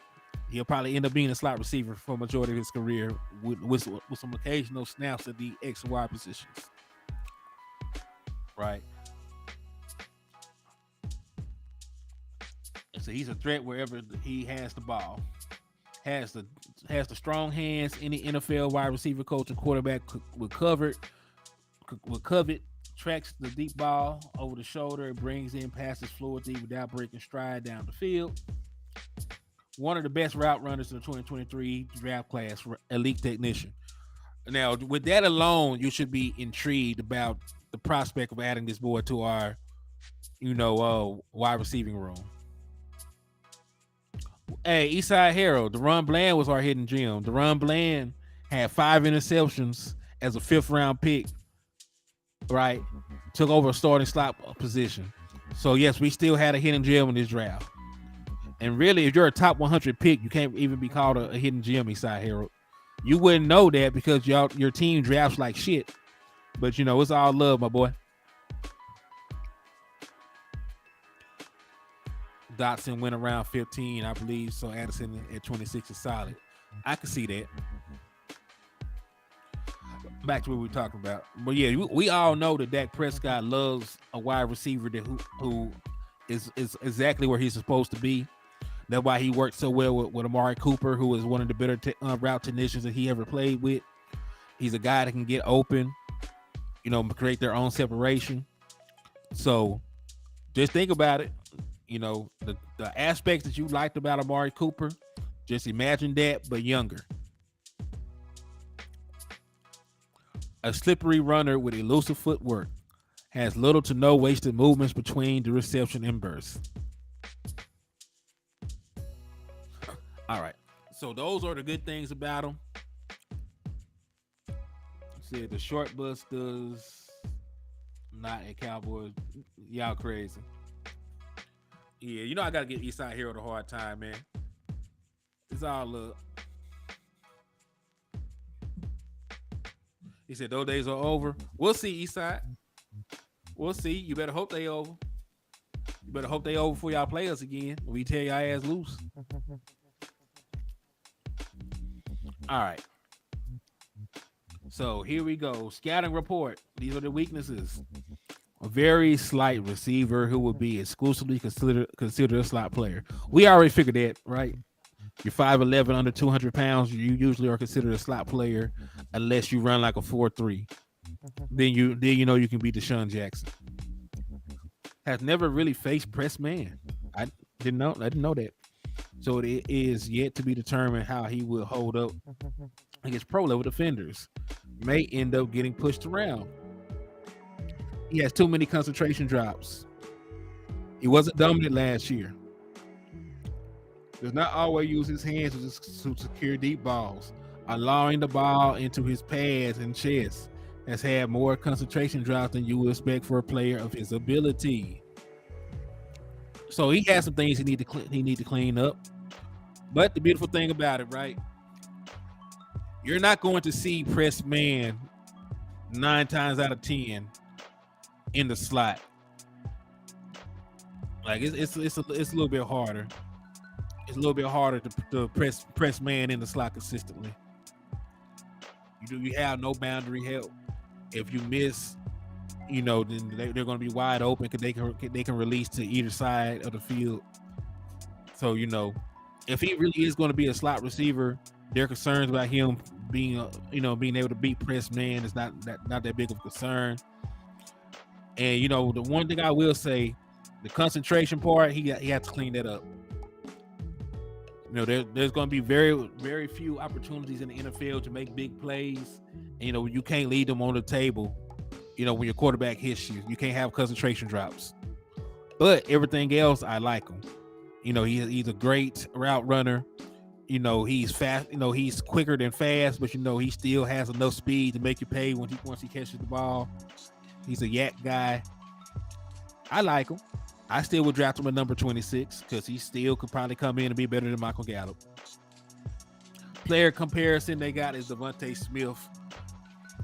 He'll probably end up being a slot receiver for a majority of his career with some occasional snaps at the X and Y positions. Right. So he's a threat wherever he has the ball. Has the strong hands any NFL wide receiver coach and quarterback would covet. Tracks the deep ball over the shoulder, brings in passes fluidly without breaking stride down the field. One of the best route runners in the 2023 draft class, elite technician. Now, with that alone, you should be intrigued about the prospect of adding this boy to our, wide receiving room. Hey, Eastside Harold, Deron Bland was our hidden gem. Deron Bland had 5 interceptions as a 5th-round pick, right? Took over a starting slot position. So, yes, we still had a hidden gem in this draft. And really, if you're a top 100 pick, you can't even be called a hidden gem, Eastside Harold. You wouldn't know that because your team drafts like shit. But, it's all love, my boy. Dotson went around 15, I believe. So Addison at 26 is solid. I can see that. Back to what we were talking about. But yeah, we all know that Dak Prescott loves a wide receiver who is exactly where he's supposed to be. That's why he worked so well with Amari Cooper, who is one of the better route technicians that he ever played with. He's a guy that can get open, create their own separation. So just think about it. The aspects that you liked about Amari Cooper, just imagine that, but younger. A slippery runner with elusive footwork, has little to no wasted movements between the reception and burst. All right, so those are the good things about him. Said the short bus does not at Cowboys. Y'all crazy. Yeah, I gotta give Eastside Hero a hard time, man. It's all love. He said those days are over. We'll see, Eastside. We'll see. You better hope they over. You better hope they over before y'all play us again. We tear y'all ass loose. All right. So here we go. Scouting report. These are the weaknesses. A very slight receiver who will be exclusively considered a slot player. We already figured that, right? You're 5'11", under 200 pounds. You usually are considered a slot player unless you run like a 4.3. Then you can be Deshaun Jackson. Has never really faced press man. I didn't know that. So it is yet to be determined how he will hold up against pro level defenders. May end up getting pushed around. He has too many concentration drops. He wasn't dominant last year. Does not always use his hands to secure deep balls, allowing the ball into his pads and chest. Has had more concentration drops than you would expect for a player of his ability. So he has some things he need to clean up. But the beautiful thing about it, right? You're not going to see press man 9 times out of 10 in the slot. Like it's a little bit harder. It's a little bit harder to press man in the slot consistently. You have no boundary help. If you miss, then they're going to be wide open because they can release to either side of the field. So if he really is going to be a slot receiver, their concerns about him being able to beat press man is not that big of a concern. And the one thing I will say, The concentration part, he has to clean that up. You know, there's going to be very few opportunities in the NFL to make big plays. And, you know, you can't leave them on the table. You know, when your quarterback hits you, you can't have concentration drops. But everything else, I like him. You know, he's a great route runner. You know, he's fast. You know, he's quicker than fast, but you know, he still has enough speed to make you pay once he catches the ball. He's a yak guy. I like him. I still would draft him at number 26 because he still could probably come in and be better than Michael Gallup. Player comparison they got is Devontae Smith.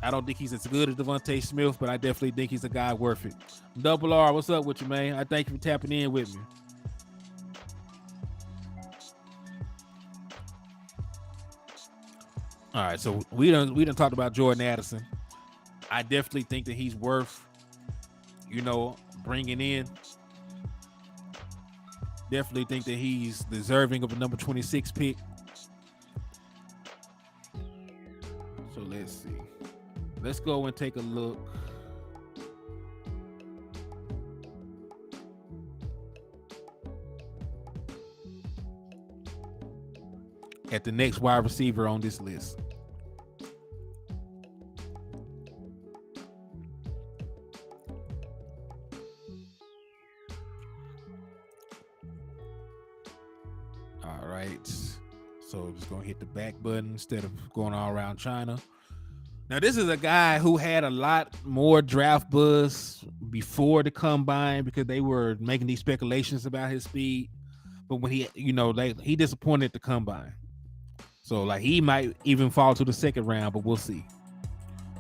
I don't think he's as good as Devontae Smith, but I definitely think he's a guy worth it. Double R, what's up with you, man? I thank you for tapping in with me. All right, so we done talked about Jordan Addison. I definitely think that he's worth, you know, bringing in. Definitely think that he's deserving of a number 26 pick. So let's see. Let's go and take a look. At the next wide receiver on this list. All right. So just gonna hit the back button instead of going all around China. Now, this is a guy who had a lot more draft buzz before the combine because they were making these speculations about his speed. But when he, you know, he disappointed at the combine. So, like, he might even fall to the second round, but we'll see.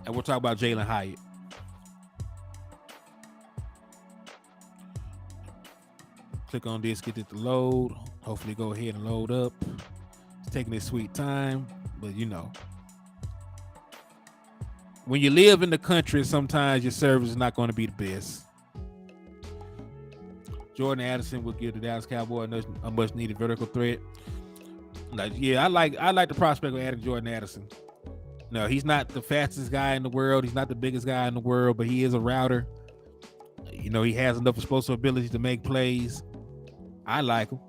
And we'll talk about Jalen Hyatt. Click on this, get it to load. Hopefully go ahead and load up. It's taking its sweet time, but you know. When you live in the country, sometimes your service is not going to be the best. Jordan Addison will give the Dallas Cowboys a much needed vertical threat. Like, yeah, I like the prospect of adding Jordan Addison. No, he's not the fastest guy in the world. He's not the biggest guy in the world, but he is a router. You know, he has enough explosive ability to make plays. I like him.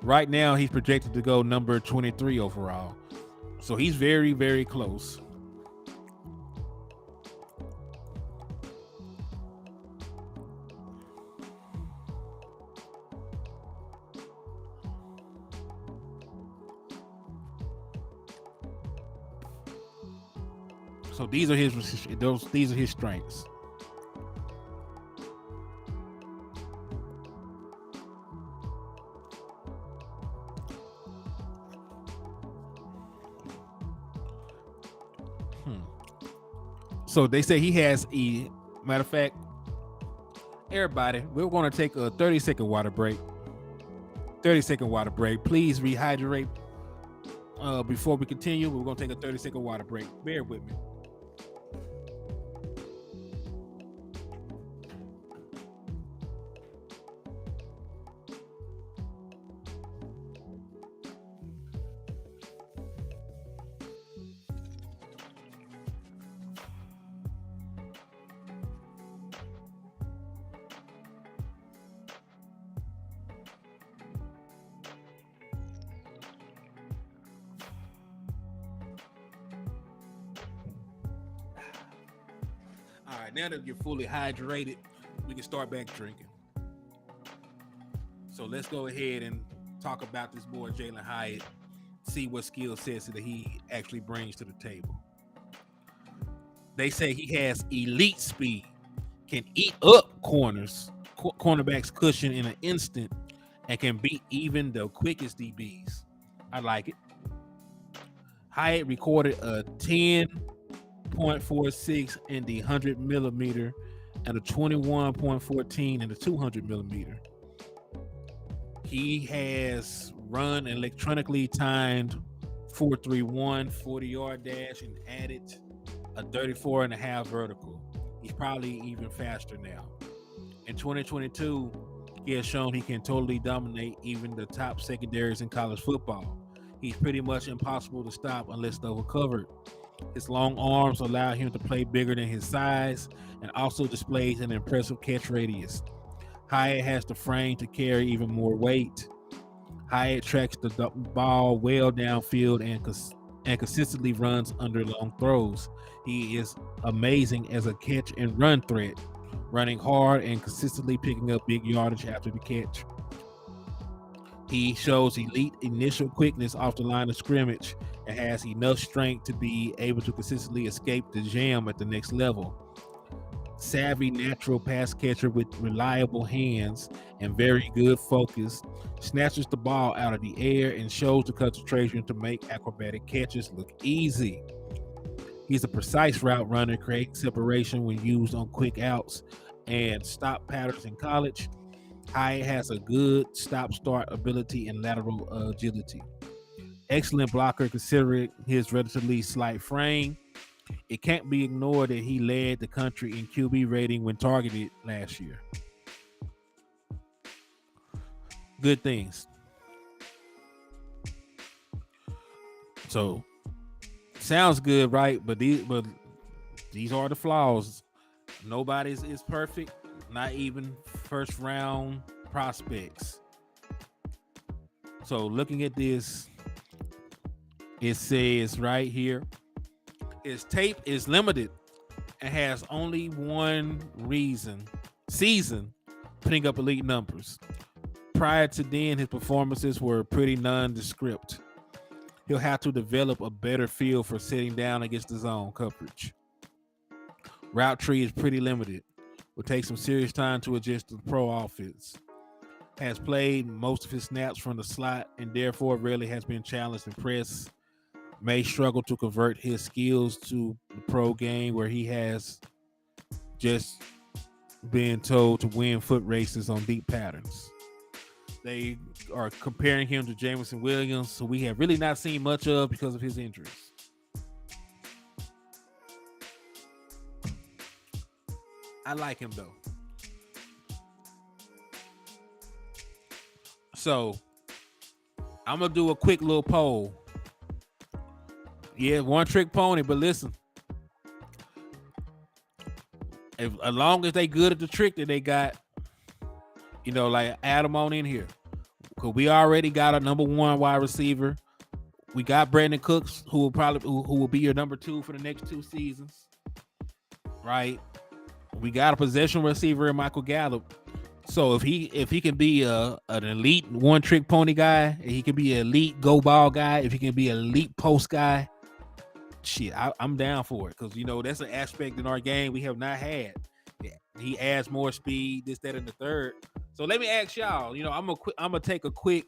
Right now, he's projected to go number 23 overall. So he's very, very close. So these are his strengths. So they say he has matter of fact, everybody, we're going to take a 30-second water break. 30-second water break. Please rehydrate before we continue. We're going to take a 30-second water break. Bear with me. All right, now that you're fully hydrated, we can start back drinking. So let's go ahead and talk about this boy Jalen Hyatt, see what skill sets that he actually brings to the table. They say he has elite speed, can eat up cornerbacks cushion in an instant, and can beat even the quickest DBs. I like it. Hyatt recorded a 10.46 in the 100 millimeter and a 21.14 in the 200 millimeter. He has run an electronically timed 4.31 40-yard dash and added a 34.5 vertical. He's probably even faster now. In 2022, he has shown he can totally dominate even the top secondaries in college football. He's pretty much impossible to stop unless overcovered. His long arms allow him to play bigger than his size and also displays an impressive catch radius. Hyatt has the frame to carry even more weight. Hyatt tracks the ball well downfield and consistently runs under long throws. He is amazing as a catch and run threat, running hard and consistently picking up big yardage after the catch. He shows elite initial quickness off the line of scrimmage and has enough strength to be able to consistently escape the jam at the next level. Savvy natural pass catcher with reliable hands and very good focus, snatches the ball out of the air and shows the concentration to make acrobatic catches look easy. He's a precise route runner, creating separation when used on quick outs and stop patterns in college. Hyatt has a good stop-start ability and lateral agility. Excellent blocker considering his relatively slight frame. It can't be ignored that he led the country in QB rating when targeted last year. Good things. So, sounds good, right? But these are the flaws. Nobody is perfect, not even first round prospects. So, looking at this, it says right here, his tape is limited and has only one season putting up elite numbers. Prior to then, his performances were pretty nondescript. He'll have to develop a better feel for sitting down against the zone coverage. Route tree is pretty limited. Will take some serious time to adjust to the pro offense. Has played most of his snaps from the slot and therefore rarely has been challenged and pressed. May struggle to convert his skills to the pro game where he has just been told to win foot races on deep patterns. They are comparing him to Jameson Williams, who we have really not seen much of because of his injuries. I like him though. So I'm gonna do a quick little poll. Yeah, one trick pony, but listen. As long as they good at the trick that they got, like add them on in here. Because we already got a number one wide receiver. We got Brandon Cooks, who will be your number two for the next 2 seasons. Right? We got a possession receiver in Michael Gallup. So if he can be an elite one trick pony guy, he can be an elite go ball guy, if he can be an elite post guy, shit, I'm down for it. Because that's an aspect in our game we have not had. He adds more speed, this, that, and the third. So let me ask y'all. I'm gonna take a quick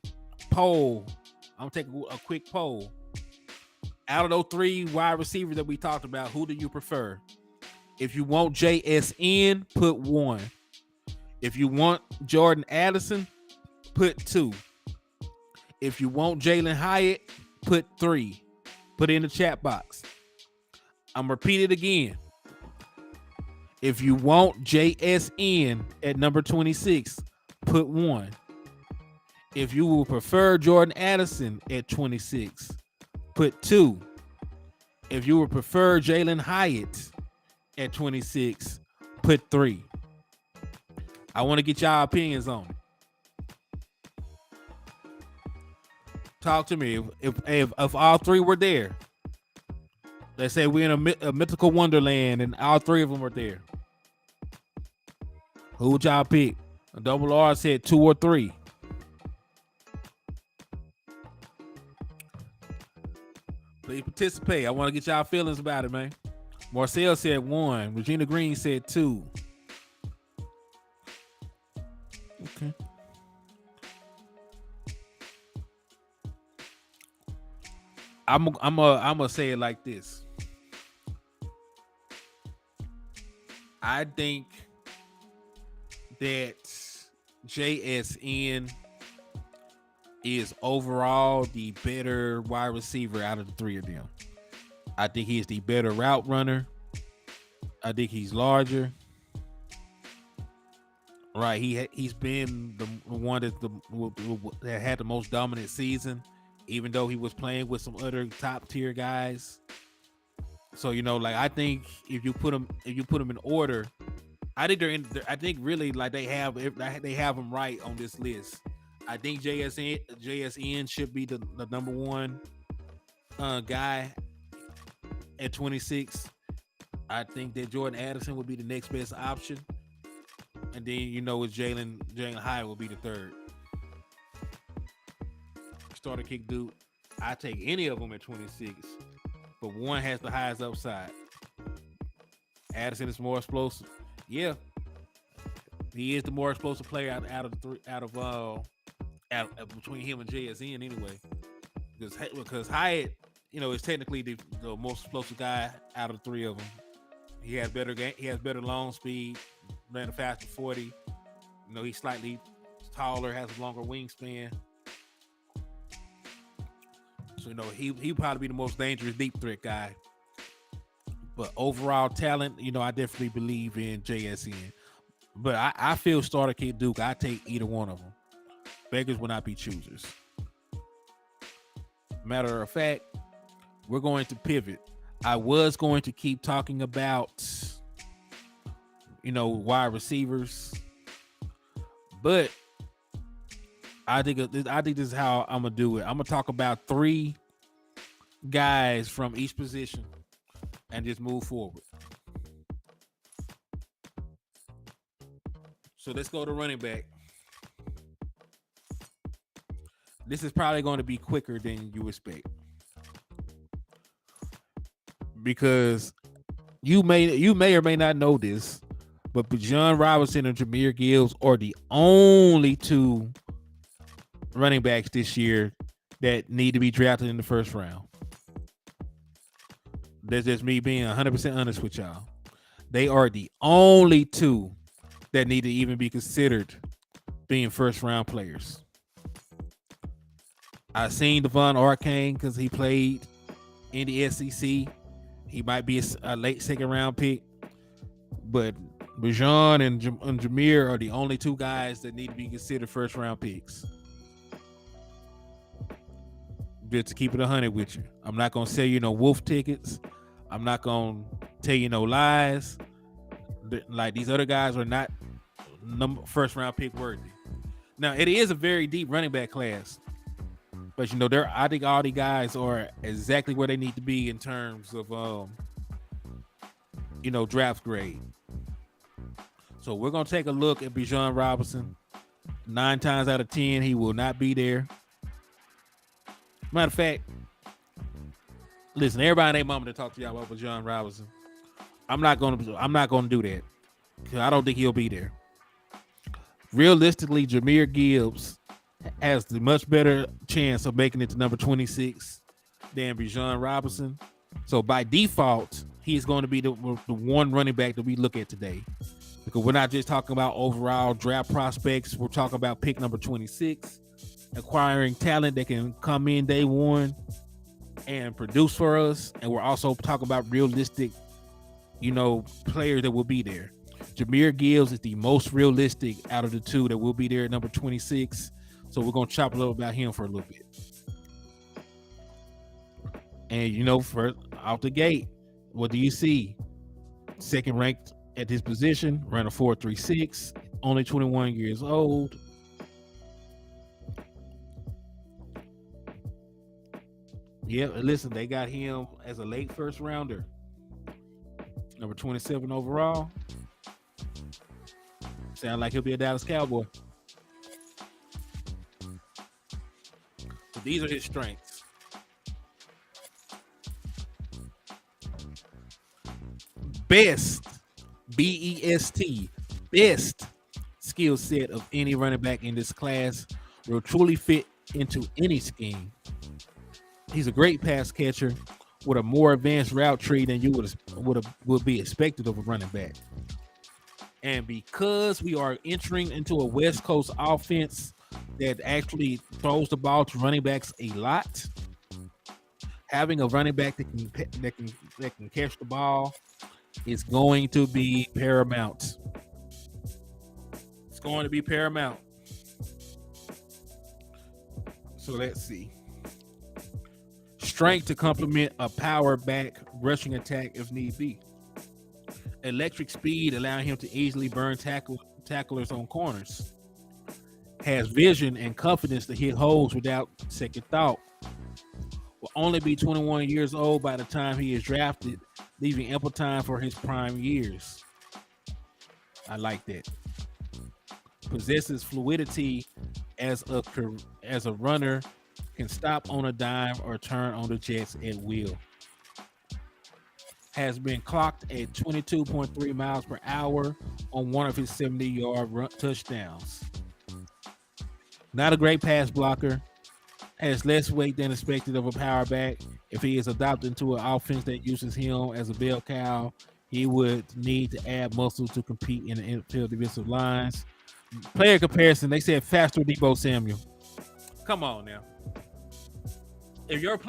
poll. I'm gonna take a quick poll. Out of those 3 wide receivers that we talked about, who do you prefer? If you want JSN, put 1. If you want Jordan Addison, put 2. If you want Jalen Hyatt, put 3. Put it in the chat box. I'm repeat it again. If you want JSN at number 26, put 1. If you will prefer Jordan Addison at 26, put 2. If you would prefer Jalen Hyatt at 26, put 3. I want to get y'all opinions on it. Talk to me. If all 3 were there, let's say we're in a mythical wonderland and all 3 of them were there, who would y'all pick? A double R said 2 or 3. Please participate. I want to get y'all feelings about it, man. Marcel said 1. Regina Green said 2. Okay. I'm gonna say it like this. I think that JSN is overall the better wide receiver out of the 3 of them. I think he's the better route runner. I think he's larger. Right, he's been the one that had the most dominant season, even though he was playing with some other top tier guys. So like I think if you put them in order, I think I think really like they have them right on this list. I think JSN should be the number one guy at 26. I think that Jordan Addison would be the next best option, and then it's Jalen Hyatt will be the third starter kick dude. I take any of them at 26, but one has the highest upside. Addison is more explosive. Yeah, he is the more explosive player out of the three, between him and JSN anyway. Because Hyatt, is technically the most explosive guy out of the three of them. He has better he has better long speed, ran a faster 40. He's slightly taller, has a longer wingspan. So he probably be the most dangerous deep threat guy. But overall talent, I definitely believe in JSN. But I feel starter kid Duke. I take either one of them. Beggars will not be choosers. Matter of fact, we're going to pivot. I was going to keep talking about, wide receivers, but I think this is how I'm gonna do it. I'm gonna talk about 3 guys from each position and just move forward. So let's go to running back. This is probably going to be quicker than you expect because you may or may not know this, but Bijan Robinson and Jahmyr Gibbs are the only 2 running backs this year that need to be drafted in the first round. That's just me being 100% honest with y'all. They are the only 2 that need to even be considered being first round players. I seen Devon Arcane because he played in the SEC. He might be a late second round pick, but Bijan and Jahmyr are the only 2 guys that need to be considered first round picks. Just to keep it 100 with you, I'm not gonna sell you no wolf tickets. I'm not gonna tell you no lies. Like these other guys are not first round pick worthy. Now it is a very deep running back class. But I think all the guys are exactly where they need to be in terms of draft grade. So we're gonna take a look at Bijan Robinson. 9 times out of 10, he will not be there. Matter of fact, listen, everybody and their mama to talk to y'all about Bijan Robinson. I'm not gonna do that because I don't think he'll be there. Realistically, Jahmyr Gibbs has the much better chance of making it to number 26 than Bijan Robinson. So by default, he's going to be the one running back that we look at today. Because we're not just talking about overall draft prospects. We're talking about pick number 26, acquiring talent that can come in day one and produce for us. And we're also talking about realistic, players that will be there. Jahmyr Gibbs is the most realistic out of the 2 that will be there at number 26. So we're going to chop a little about him for a little bit. And, for out the gate, what do you see? Second ranked at this position, ran a 4.36, only 21 years old. Yeah, listen, they got him as a late first rounder. Number 27 overall. Sound like he'll be a Dallas Cowboy. So these are his strengths. Best, B-E-S-T, best skill set of any running back in this class. Will truly fit into any scheme. He's a great pass catcher with a more advanced route tree than you would be expected of a running back. And because we are entering into a West Coast offense that actually throws the ball to running backs a lot, having a running back that can catch the ball is going to be paramount. It's going to be paramount. So let's see. strength to complement a power back rushing attack if need be. Electric speed, allowing him to easily burn tacklers on corners. Has vision and confidence to hit holes without second thought. Will only be 21 years old by the time he is drafted, leaving ample time for his prime years. I like that. Possesses fluidity as a runner, can stop on a dime or turn on the jets at will. Has been clocked at 22.3 miles per hour on one of his 70-yard touchdowns. Not a great pass blocker. Has less weight than expected of a power back. If he is adopted into an offense that uses him as a bell cow, he would need to add muscle to compete in the NFL defensive lines. Player comparison, they said faster Deebo Samuel. Come on now.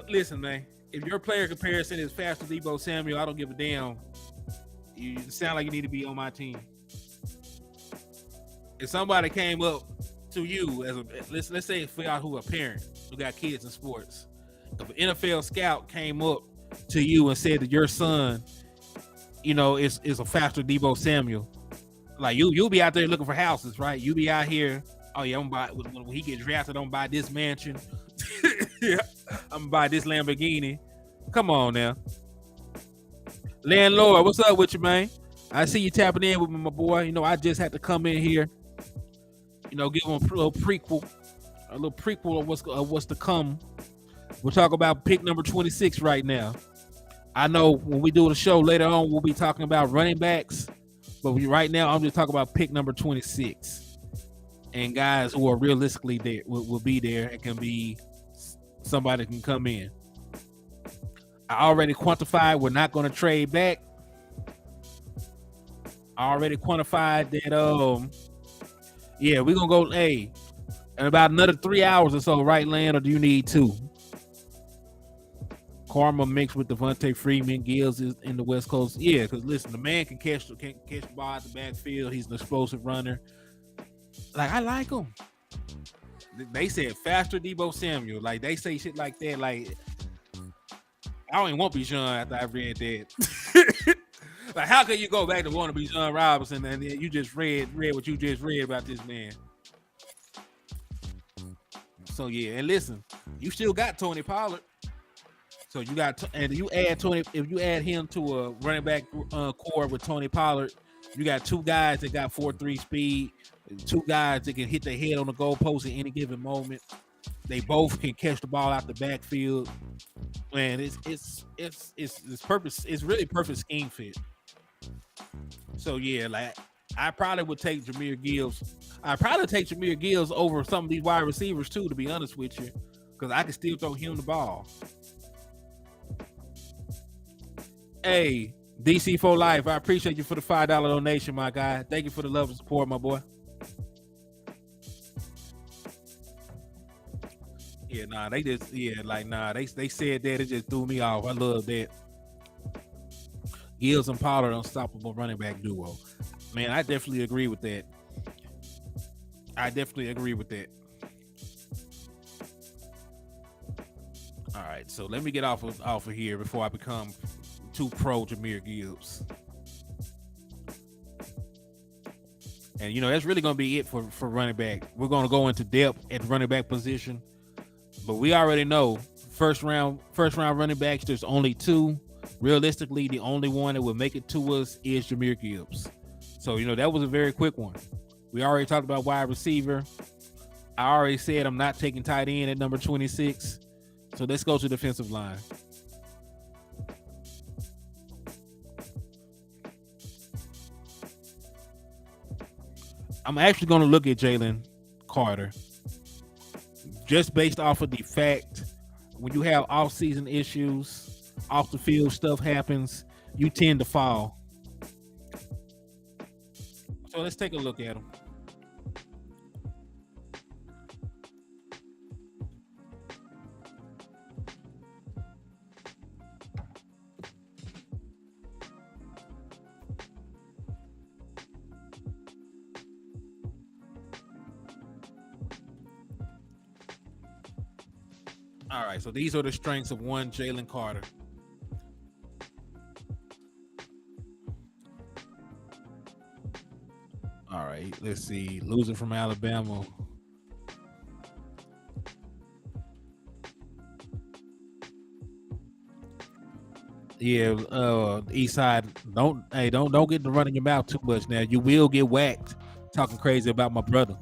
Listen, man, if your player comparison is faster Deebo Samuel, I don't give a damn. You sound like you need to be on my team. If somebody came up to you as let's say for y'all who are parents who got kids in sports, if an NFL scout came up to you and said that your son, is a faster Deebo Samuel, like you'll be out there looking for houses, right? You be out here. Oh yeah, I'm gonna buy when he gets drafted. I'm gonna buy this mansion. Yeah, I'm gonna buy this Lamborghini. Come on now, landlord. What's up with you, man? I see you tapping in with me, my boy. I just had to come in here. Give him a little prequel of what's to come. We'll talk about pick number 26 right now. I know when we do the show later on, we'll be talking about running backs, but right now I'm just talking about pick number 26 and guys who are realistically there will be there and can be somebody can come in. I already quantified we're not going to trade back. I already quantified that. Yeah, we're gonna go. Hey, in about another 3 hours or so, right, Land? Or do you need 2? Karma mixed with Devontae Freeman, Gills is in the West Coast. Yeah, because listen, the man can catch the ball at the backfield. He's an explosive runner. Like, I like him. They said faster Deebo Samuel. Like, they say shit like that. Like, I don't even want Bijan after I read that. Like, how can you go back to want to be Bijan Robinson and then you just read what you just read about this man? So yeah, and listen, you still got Tony Pollard. So you got, and you add Tony. If you add him to a running back core with Tony Pollard, you got 2 guys that got 4.3 speed, 2 guys that can hit their head on the goalpost at any given moment. They both can catch the ball out the backfield, and it's purpose. It's really perfect scheme fit. So yeah, like I probably would take Jahmyr Gibbs. I'd probably take Jahmyr Gibbs over some of these wide receivers too, to be honest with you, because I can still throw him the ball. Hey, DC for life. I appreciate you for the $5 donation, my guy. Thank you for the love and support, my boy. Yeah, they said that, it just threw me off. I love that. Gills and Pollard, unstoppable running back duo. Man, I definitely agree with that. All right, so let me get off of here before I become too pro Jahmyr Gibbs. And that's really going to be it for running back. We're going to go into depth at running back position, but we already know first round running backs. There's only 2. Realistically, the only one that will make it to us is Jahmyr Gibbs. So, that was a very quick one. We already talked about wide receiver. I already said I'm not taking tight end at number 26. So let's go to defensive line. I'm actually going to look at Jalen Carter just based off of the fact when you have off-season issues, off the field stuff happens, you tend to fall. So let's take a look at him. All right, so these are the strengths of one Jalen Carter. All right, let's see. Losing from Alabama. Yeah, East Side. Don't get to running your mouth too much. Now you will get whacked talking crazy about my brother.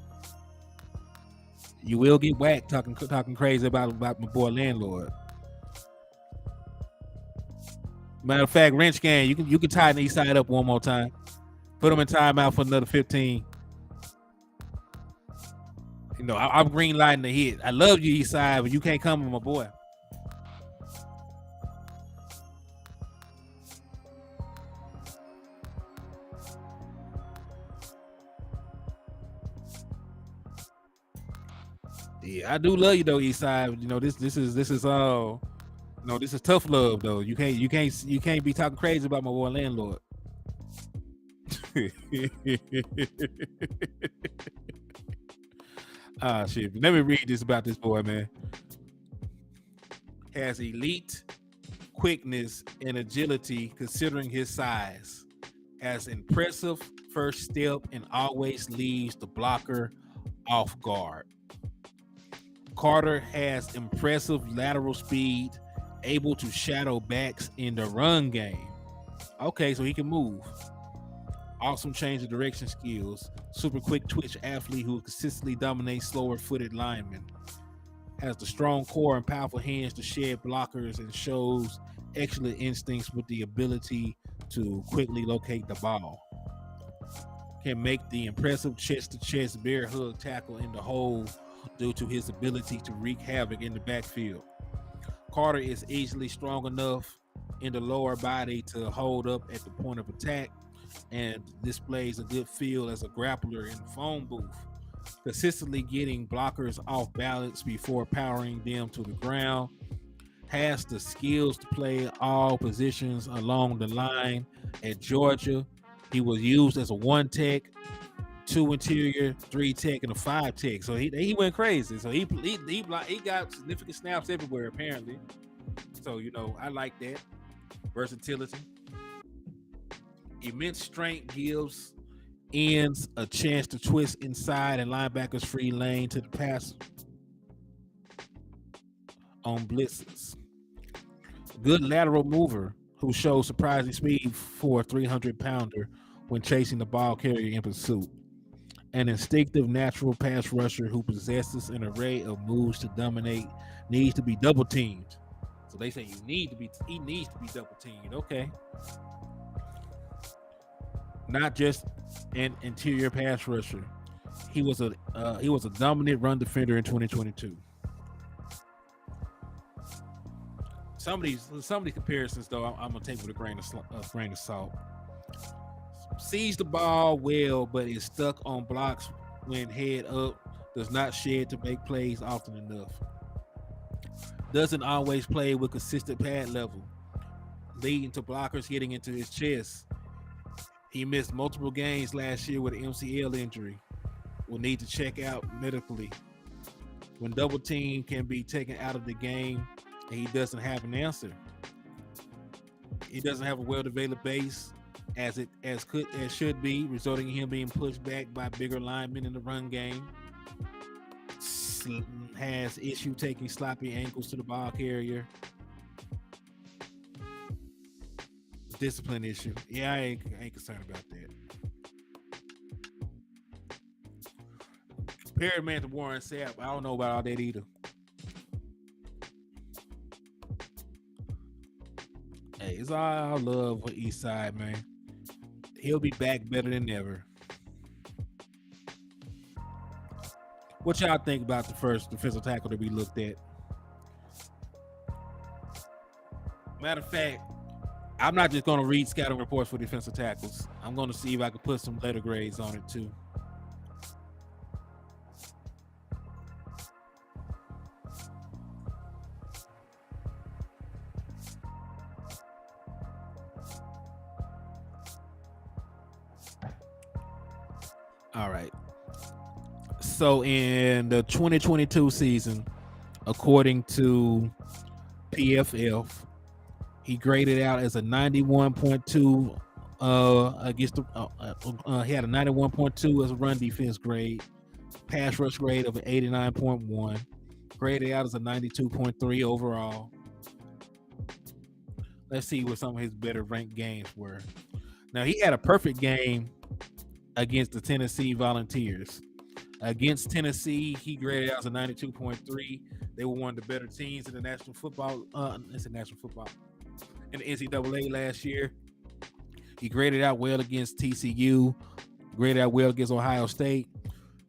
You will get whacked talking crazy about my boy landlord. Matter of fact, wrench gang, you can tie the East Side up one more time. Put him in timeout for another 15. I'm green lighting the hit. I love you, East Side, but you can't come with my boy. Yeah, I do love you though, East Side. This is all. No, this is tough love though. You can't be talking crazy about my boy landlord. Shit. Let me read this about this boy, man. Has elite quickness and agility considering his size. Has impressive first step and always leaves the blocker off guard. Carter has impressive lateral speed, able to shadow backs in the run game. Okay, so he can move. Awesome change of direction skills. Super quick twitch athlete who consistently dominates slower footed linemen. Has the strong core and powerful hands to shed blockers and shows excellent instincts with the ability to quickly locate the ball. Can make the impressive chest to chest bear hug tackle in the hole due to his ability to wreak havoc in the backfield. Carter is easily strong enough in the lower body to hold up at the point of attack and displays a good feel as a grappler in the phone booth, consistently getting blockers off balance before powering them to the ground. Has the skills to play all positions along the line. At Georgia, he was used as a one tech, two interior, three tech, and a five tech. So he went crazy. So he got significant snaps everywhere apparently. So I like that versatility. Immense strength gives ends a chance to twist inside and linebackers free lane to the pass on blitzes. Good lateral mover who shows surprising speed for a 300-pounder when chasing the ball carrier in pursuit. An instinctive natural pass rusher who possesses an array of moves to dominate, needs to be double teamed. So they say he needs to be double teamed. Okay. Not just an interior pass rusher. He was a dominant run defender in 2022. Some of these comparisons though, I'm gonna take with a grain of salt. Sees the ball well, but is stuck on blocks when head up. Does not shed to make plays often enough. Doesn't always play with consistent pad level, leading to blockers getting into his chest. He missed multiple games last year with an MCL injury. Will need to check out medically. When double team can be taken out of the game, and he doesn't have an answer. He doesn't have a well-developed base as should be, resulting in him being pushed back by bigger linemen in the run game. Has issue taking sloppy ankles to the ball carrier. Discipline issue. Yeah, I ain't concerned about that. Compared man to Warren Sapp, I don't know about all that either. Hey, it's all love for East Side, man. He'll be back better than ever. What y'all think about the first defensive tackle that we looked at? Matter of fact, I'm not just going to read scouting reports for defensive tackles. I'm going to see if I can put some letter grades on it too. All right. So in the 2022 season, according to PFF. He graded out as a 91.2 against the. He had a 91.2 as a run defense grade, pass rush grade of an 89.1, graded out as a 92.3 overall. Let's see what some of his better ranked games were. Now, he had a perfect game against the Tennessee Volunteers. Against Tennessee, he graded out as a 92.3. They were one of the better teams in the national football. It's a national football in the NCAA last year. He graded out well against TCU, graded out well against Ohio State.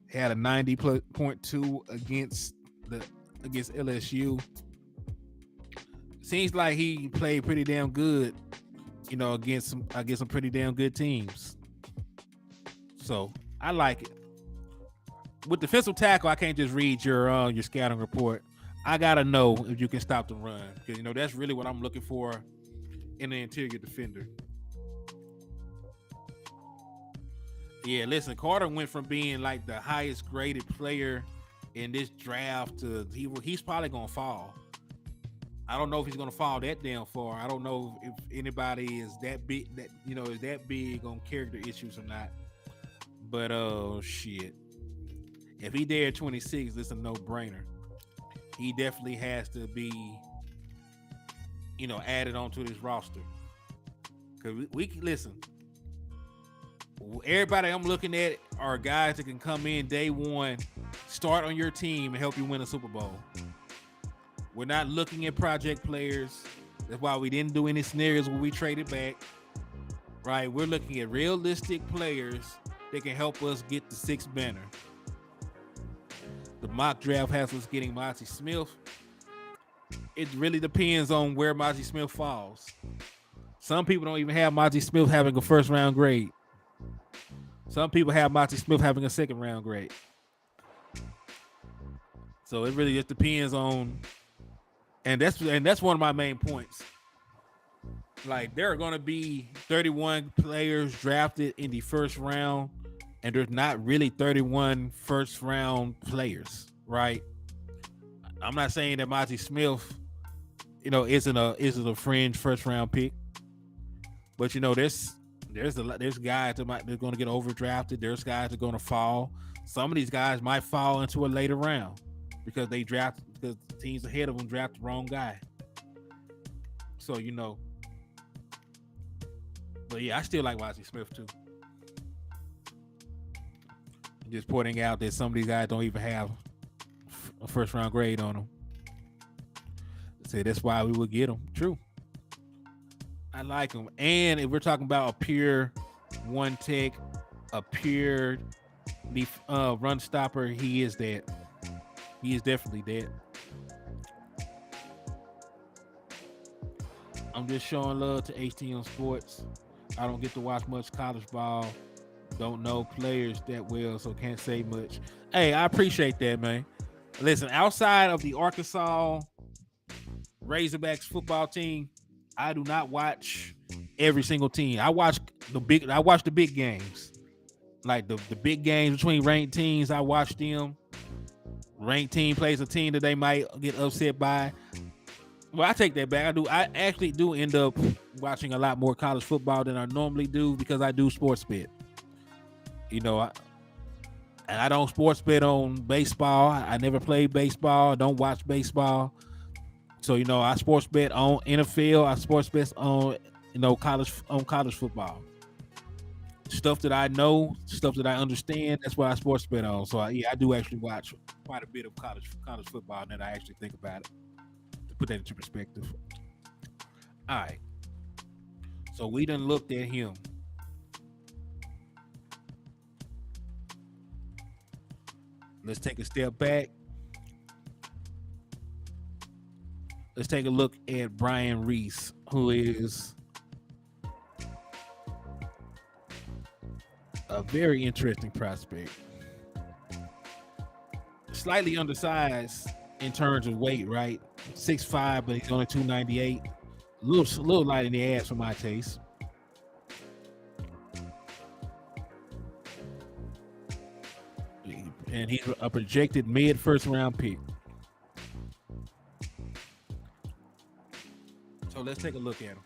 Had a 90.2 against LSU. Seems like he played pretty damn good, against some pretty damn good teams. So I like it. With defensive tackle, I can't just read your scouting report. I gotta know if you can stop the run, because that's really what I'm looking for in an interior defender. Yeah, listen, Carter went from being like the highest graded player in this draft to he's probably gonna fall. I don't know if he's gonna fall that damn far. I don't know if anybody is that big is that big on character issues or not. But shit. If he there at 26, it's a no-brainer. He definitely has to be, added onto this roster. Cause we listen. Everybody I'm looking at are guys that can come in day one, start on your team, and help you win a Super Bowl. We're not looking at project players. That's why we didn't do any scenarios when we traded back. Right? We're looking at realistic players that can help us get the sixth banner. The mock draft has us getting Monty Smith. It really depends on where Monty Smith falls. Some people don't even have Monty Smith having a first round grade. Some people have Monty Smith having a second round grade. So it really just depends on, and that's one of my main points. Like, there are going to be 31 players drafted in the first round, and there's not really 31 first round players, right? I'm not saying that Monty Smith, isn't a fringe first round pick, but there's guys that they're going to get overdrafted. There's guys that are going to fall. Some of these guys might fall into a later round because because the teams ahead of them draft the wrong guy. So but yeah, I still like Monty Smith too. Just pointing out that some of these guys don't even have a first round grade on them. Say that's why we would get them. True. I like him. And if we're talking about a pure one tech, a pure run stopper, he is that. He is definitely that. I'm just showing love to HTM Sports. I don't get to watch much college ball. Don't know players that well, so can't say much. Hey, I appreciate that, man. Listen, outside of the Arkansas Razorbacks football team, I do not watch every single team. I watch the big games. Like the big games between ranked teams, I watch them. Ranked team plays a team that they might get upset by. Well, I take that back. I actually do end up watching a lot more college football than I normally do because I do sports bet. I don't sports bet on baseball. I never played baseball. I don't watch baseball. So, I sports bet on NFL. I sports bet on, college football. Stuff that I know, stuff that I understand, that's what I sports bet on. So, I do actually watch quite a bit of college football, and then I actually think about it to put that into perspective. All right. So, we done looked at him. Let's take a step back. Let's take a look at Brian Reese, who is a very interesting prospect. Slightly undersized in terms of weight, right? 6'5", but he's only 298. A little light in the ass for my taste. And he's a projected mid first round pick. So let's take a look at him.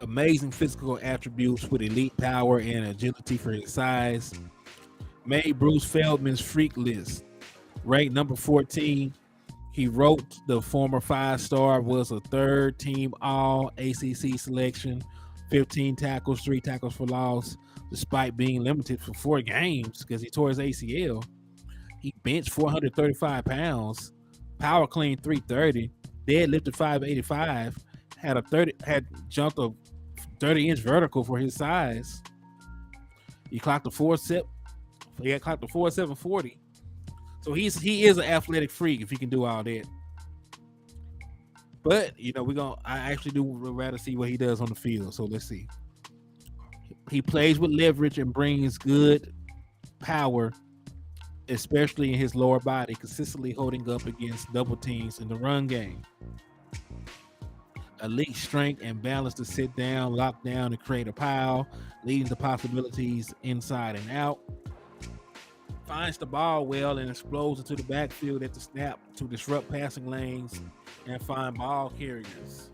Amazing physical attributes with elite power and agility for his size. Made Bruce Feldman's freak list. Ranked number 14. He wrote the former 5-star, was a third team all ACC selection, 15 tackles, 3 tackles for loss, despite being limited for 4 games because he tore his ACL. He benched 435 pounds, power clean 330, deadlifted 585, had jumped a 30-inch vertical for his size. He clocked a 4.740. So he is an athletic freak if he can do all that. But I actually do rather see what he does on the field. So let's see. He plays with leverage and brings good power, especially in his lower body, consistently holding up against double teams in the run game. Elite strength and balance to sit down, lock down, and create a pile, leading to possibilities inside and out. Finds the ball well and explodes into the backfield at the snap to disrupt passing lanes and find ball carriers.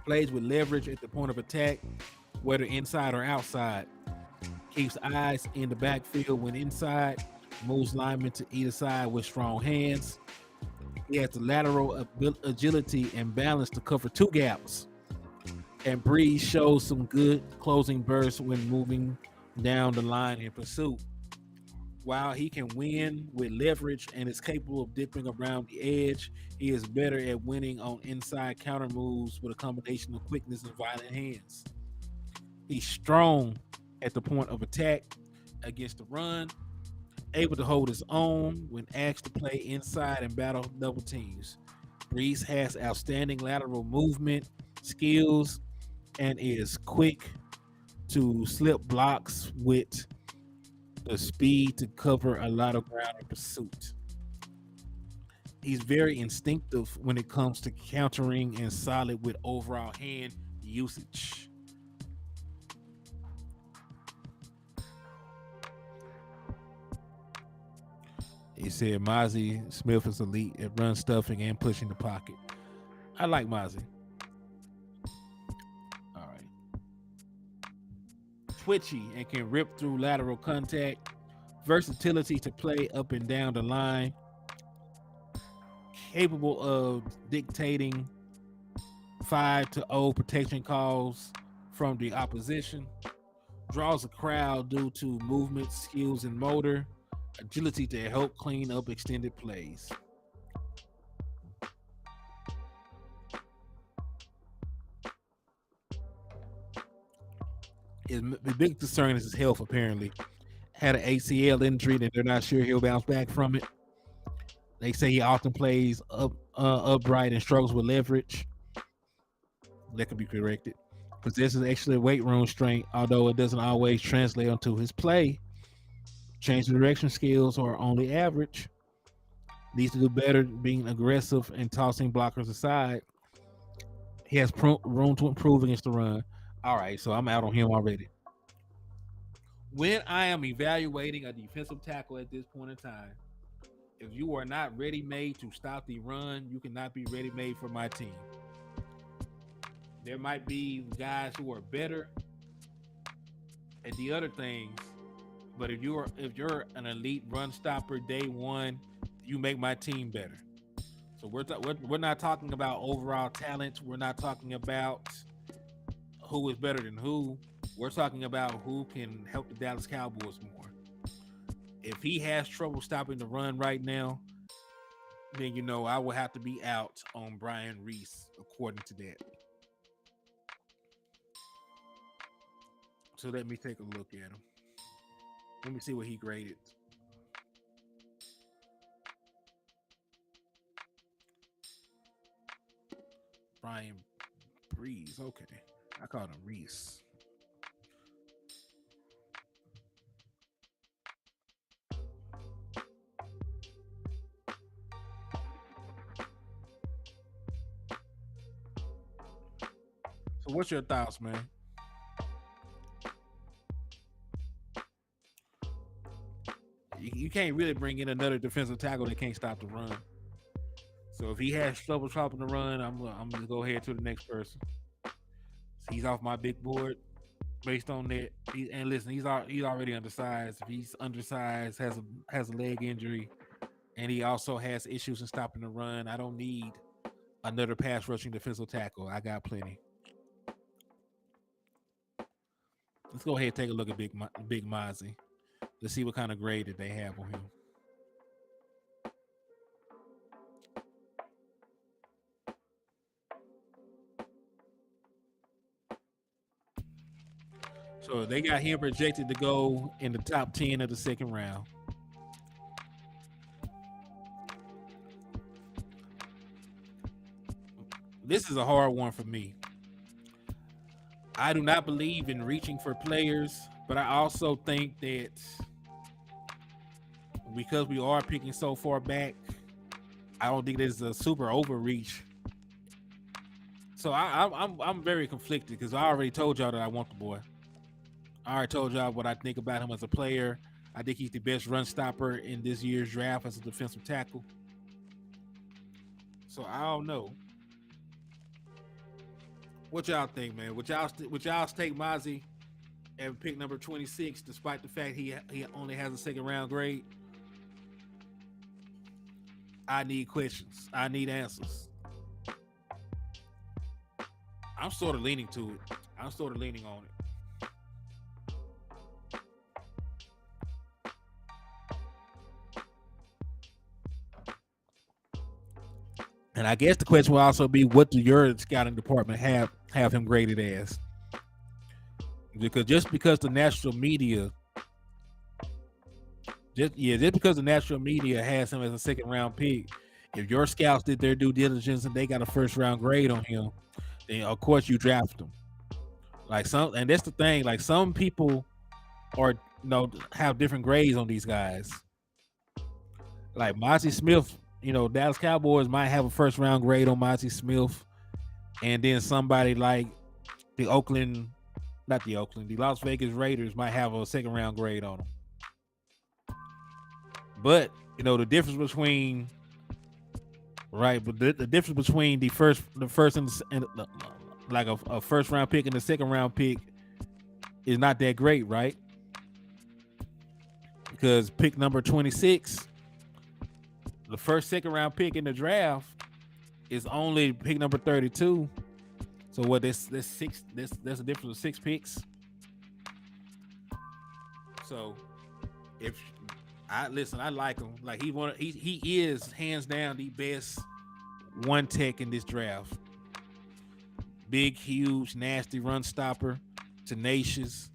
Plays with leverage at the point of attack, whether inside or outside. Keeps eyes in the backfield when inside, moves linemen to either side with strong hands. He has the lateral agility and balance to cover 2 gaps. And Breeze shows some good closing bursts when moving down the line in pursuit. While he can win with leverage and is capable of dipping around the edge, he is better at winning on inside counter moves with a combination of quickness and violent hands. He's strong at the point of attack against the run, able to hold his own when asked to play inside and battle double teams. Breeze has outstanding lateral movement skills and is quick to slip blocks with the speed to cover a lot of ground in pursuit. He's very instinctive when it comes to countering and solid with overall hand usage. He said Mozzie Smith is elite at run stuffing and pushing the pocket. I like Mozzie. All right. Twitchy and can rip through lateral contact. Versatility to play up and down the line. Capable of dictating 5-0 protection calls from the opposition. Draws a crowd due to movement, skills, and motor. Agility to help clean up extended plays. His big concern is his health, apparently. Had an ACL injury that they're not sure he'll bounce back from it. They say he often plays upright and struggles with leverage. That could be corrected. Possesses excellent weight room strength, although it doesn't always translate onto his play. Change the direction skills are only average. Needs to do better being aggressive and tossing blockers aside. He has room to improve against the run. All right, so I'm out on him already. When I am evaluating a defensive tackle at this point in time, if you are not ready-made to stop the run, you cannot be ready-made for my team. There might be guys who are better at the other things, but if you're an elite run stopper day one, you make my team better. So we're not talking about overall talent. We're not talking about who is better than who. We're talking about who can help the Dallas Cowboys more. If he has trouble stopping the run right now, then I will have to be out on Brian Reese according to that. So let me take a look at him. Let me see what he graded. Brian Breeze. Okay. I called him Reese. So what's your thoughts, man? You can't really bring in another defensive tackle that can't stop the run. So if he has trouble stopping the run, I'm gonna go ahead to the next person. So he's off my big board based on that. And listen, he's already undersized. If he's undersized, has a leg injury, and he also has issues in stopping the run, I don't need another pass rushing defensive tackle. I got plenty. Let's go ahead and take a look at Big Mozzie. Let's see what kind of grade that they have on him. So they got him projected to go in the top 10 of the second round. This is a hard one for me. I do not believe in reaching for players, but I also think that because we are picking so far back, I don't think there's a super overreach. So I'm very conflicted because I already told y'all that I want the boy. I already told y'all what I think about him as a player. I think he's the best run stopper in this year's draft as a defensive tackle. So I don't know. What y'all think, man? Would y'all take Mozzie and pick number 26, despite the fact he only has a second round grade? I need questions. I need answers. I'm sort of leaning to it. I'm sort of leaning on it. And I guess the question will also be, what do your scouting department have him graded as? Because just because the national media has him as a second round pick, if your scouts did their due diligence and they got a first round grade on him, then of course you draft him. And that's the thing. Like, some people have different grades on these guys. Like Mozzie Smith, Dallas Cowboys might have a first round grade on Mozzie Smith, and then somebody like the Las Vegas Raiders might have a second round grade on them. But the difference between the difference between the first and like a first round pick and the second round pick is not that great, right? Because pick number 26, the second round pick in the draft, is only pick number 32. So what? That's a difference of 6 picks. So if I like him. Like, he is hands down the best one tech in this draft. Big, huge, nasty run stopper, tenacious.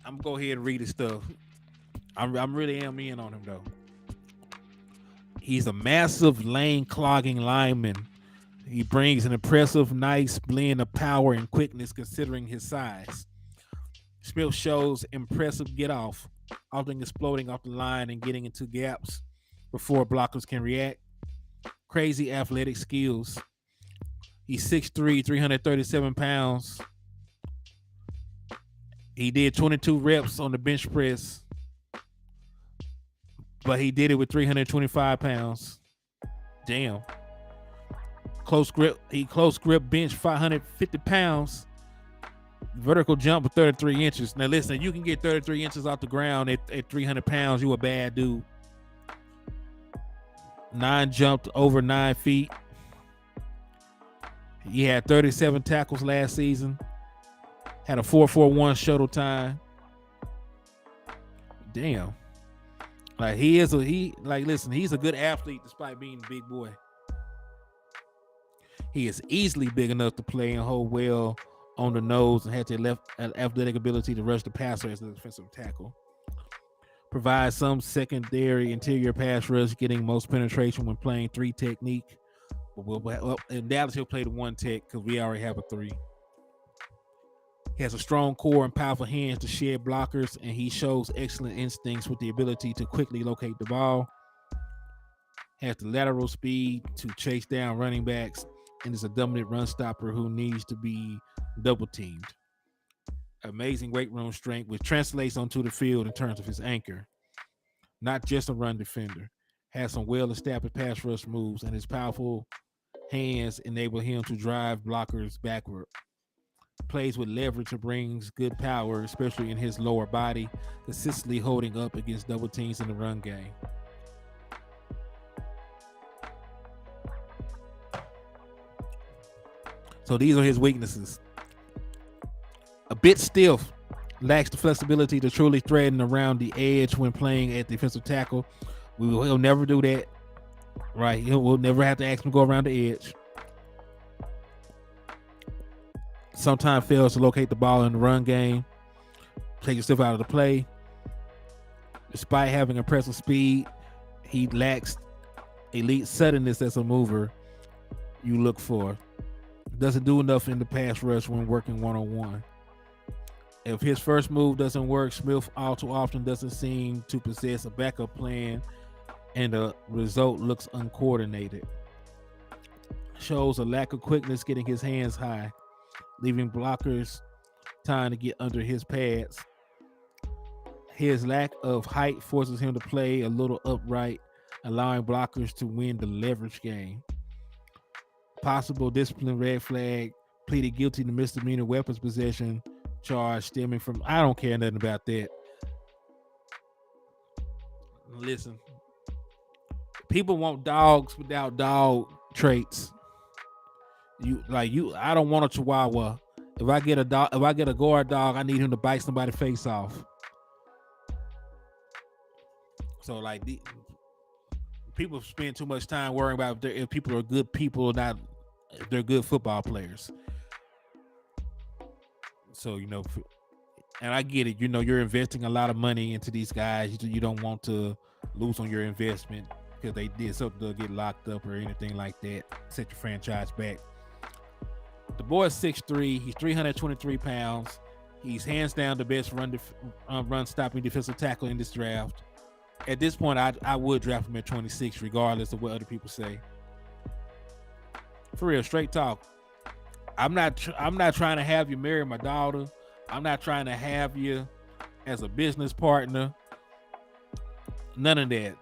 I'm gonna go ahead and read his stuff. I'm really am in on him though. He's a massive lane clogging lineman. He brings an impressive, nice blend of power and quickness considering his size. Smith shows impressive get off, often exploding off the line and getting into gaps before blockers can react. Crazy athletic skills. He's 6'3", 337 pounds. He did 22 reps on the bench press, but he did it with 325 pounds. Damn. Close grip bench 550 pounds. Vertical jump of 33 inches. Now listen, you can get 33 inches off the ground at 300 pounds. You a bad dude. 9 jumped over 9 feet. He had 37 tackles last season. Had a 4.41 shuttle time. Damn. Like, he's a good athlete despite being a big boy. He is easily big enough to play and hold well on the nose and has the athletic ability to rush the passer as a defensive tackle. Provides some secondary interior pass rush, getting most penetration when playing 3 technique. But in Dallas, he'll play the 1 tech because we already have a 3. He has a strong core and powerful hands to shed blockers, and he shows excellent instincts with the ability to quickly locate the ball. Has the lateral speed to chase down running backs, and is a dominant run stopper who needs to be double teamed. amazing weight room strength, which translates onto the field in terms of his anchor. Not just a run defender. Has some well-established pass rush moves, and his powerful hands enable him to drive blockers backward. Plays with leverage and brings good power, especially in his lower body, consistently holding up against double teams in the run game. So these are his weaknesses. A bit stiff, lacks the flexibility to truly threaten around the edge when playing at defensive tackle. He'll never do that, right? We'll never have to ask him to go around the edge. Sometimes fails to locate the ball in the run game, take himself out of the play. Despite having impressive speed, he lacks elite suddenness as a mover you look for. Doesn't do enough in the pass rush when working one-on-one. If his first move doesn't work, Smith all too often doesn't seem to possess a backup plan, and the result looks uncoordinated. Shows a lack of quickness getting his hands high, leaving blockers time to get under his pads. His lack of height forces him to play a little upright, allowing blockers to win the leverage game. Possible discipline red flag, pleaded guilty to misdemeanor weapons possession charge stemming from, I don't care nothing about that. Listen, people want dogs without dog traits. I don't want a Chihuahua. If I get a guard dog, I need him to bite somebody's face off. So people spend too much time worrying about if people are good people or not, if they're good football players. So, and I get it, you're investing a lot of money into these guys. You don't want to lose on your investment because they did something to get locked up or anything like that. Set your franchise back. The boy is 6'3". He's 323 pounds. He's hands down the best run stopping defensive tackle in this draft. At this point, I would draft him at 26, regardless of what other people say. For real, straight talk. I'm not trying to have you marry my daughter. I'm not trying to have you as a business partner. None of that.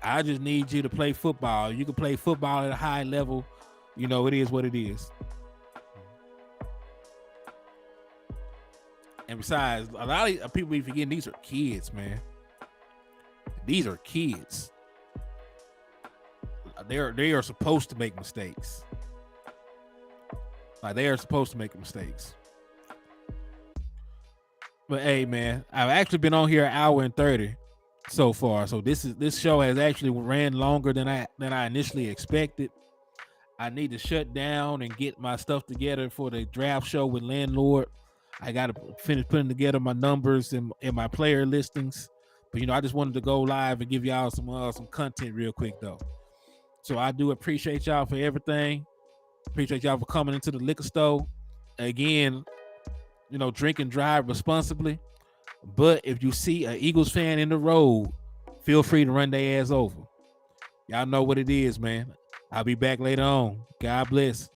I just need you to play football. You can play football at a high level. It is what it is. And besides, a lot of people be forgetting these are kids, man. These are kids. They are supposed to make mistakes. They are supposed to make mistakes. But hey, man, I've actually been on here 1 hour and 30 so far. So this show has actually ran longer than I initially expected. I need to shut down and get my stuff together for the draft show with Landlord. I got to finish putting together my numbers and my player listings. But I just wanted to go live and give y'all some content real quick though. So I do appreciate y'all for everything. Appreciate y'all for coming into the liquor store. Again, drink and drive responsibly. But if you see an Eagles fan in the road, feel free to run their ass over. Y'all know what it is, man. I'll be back later on. God bless.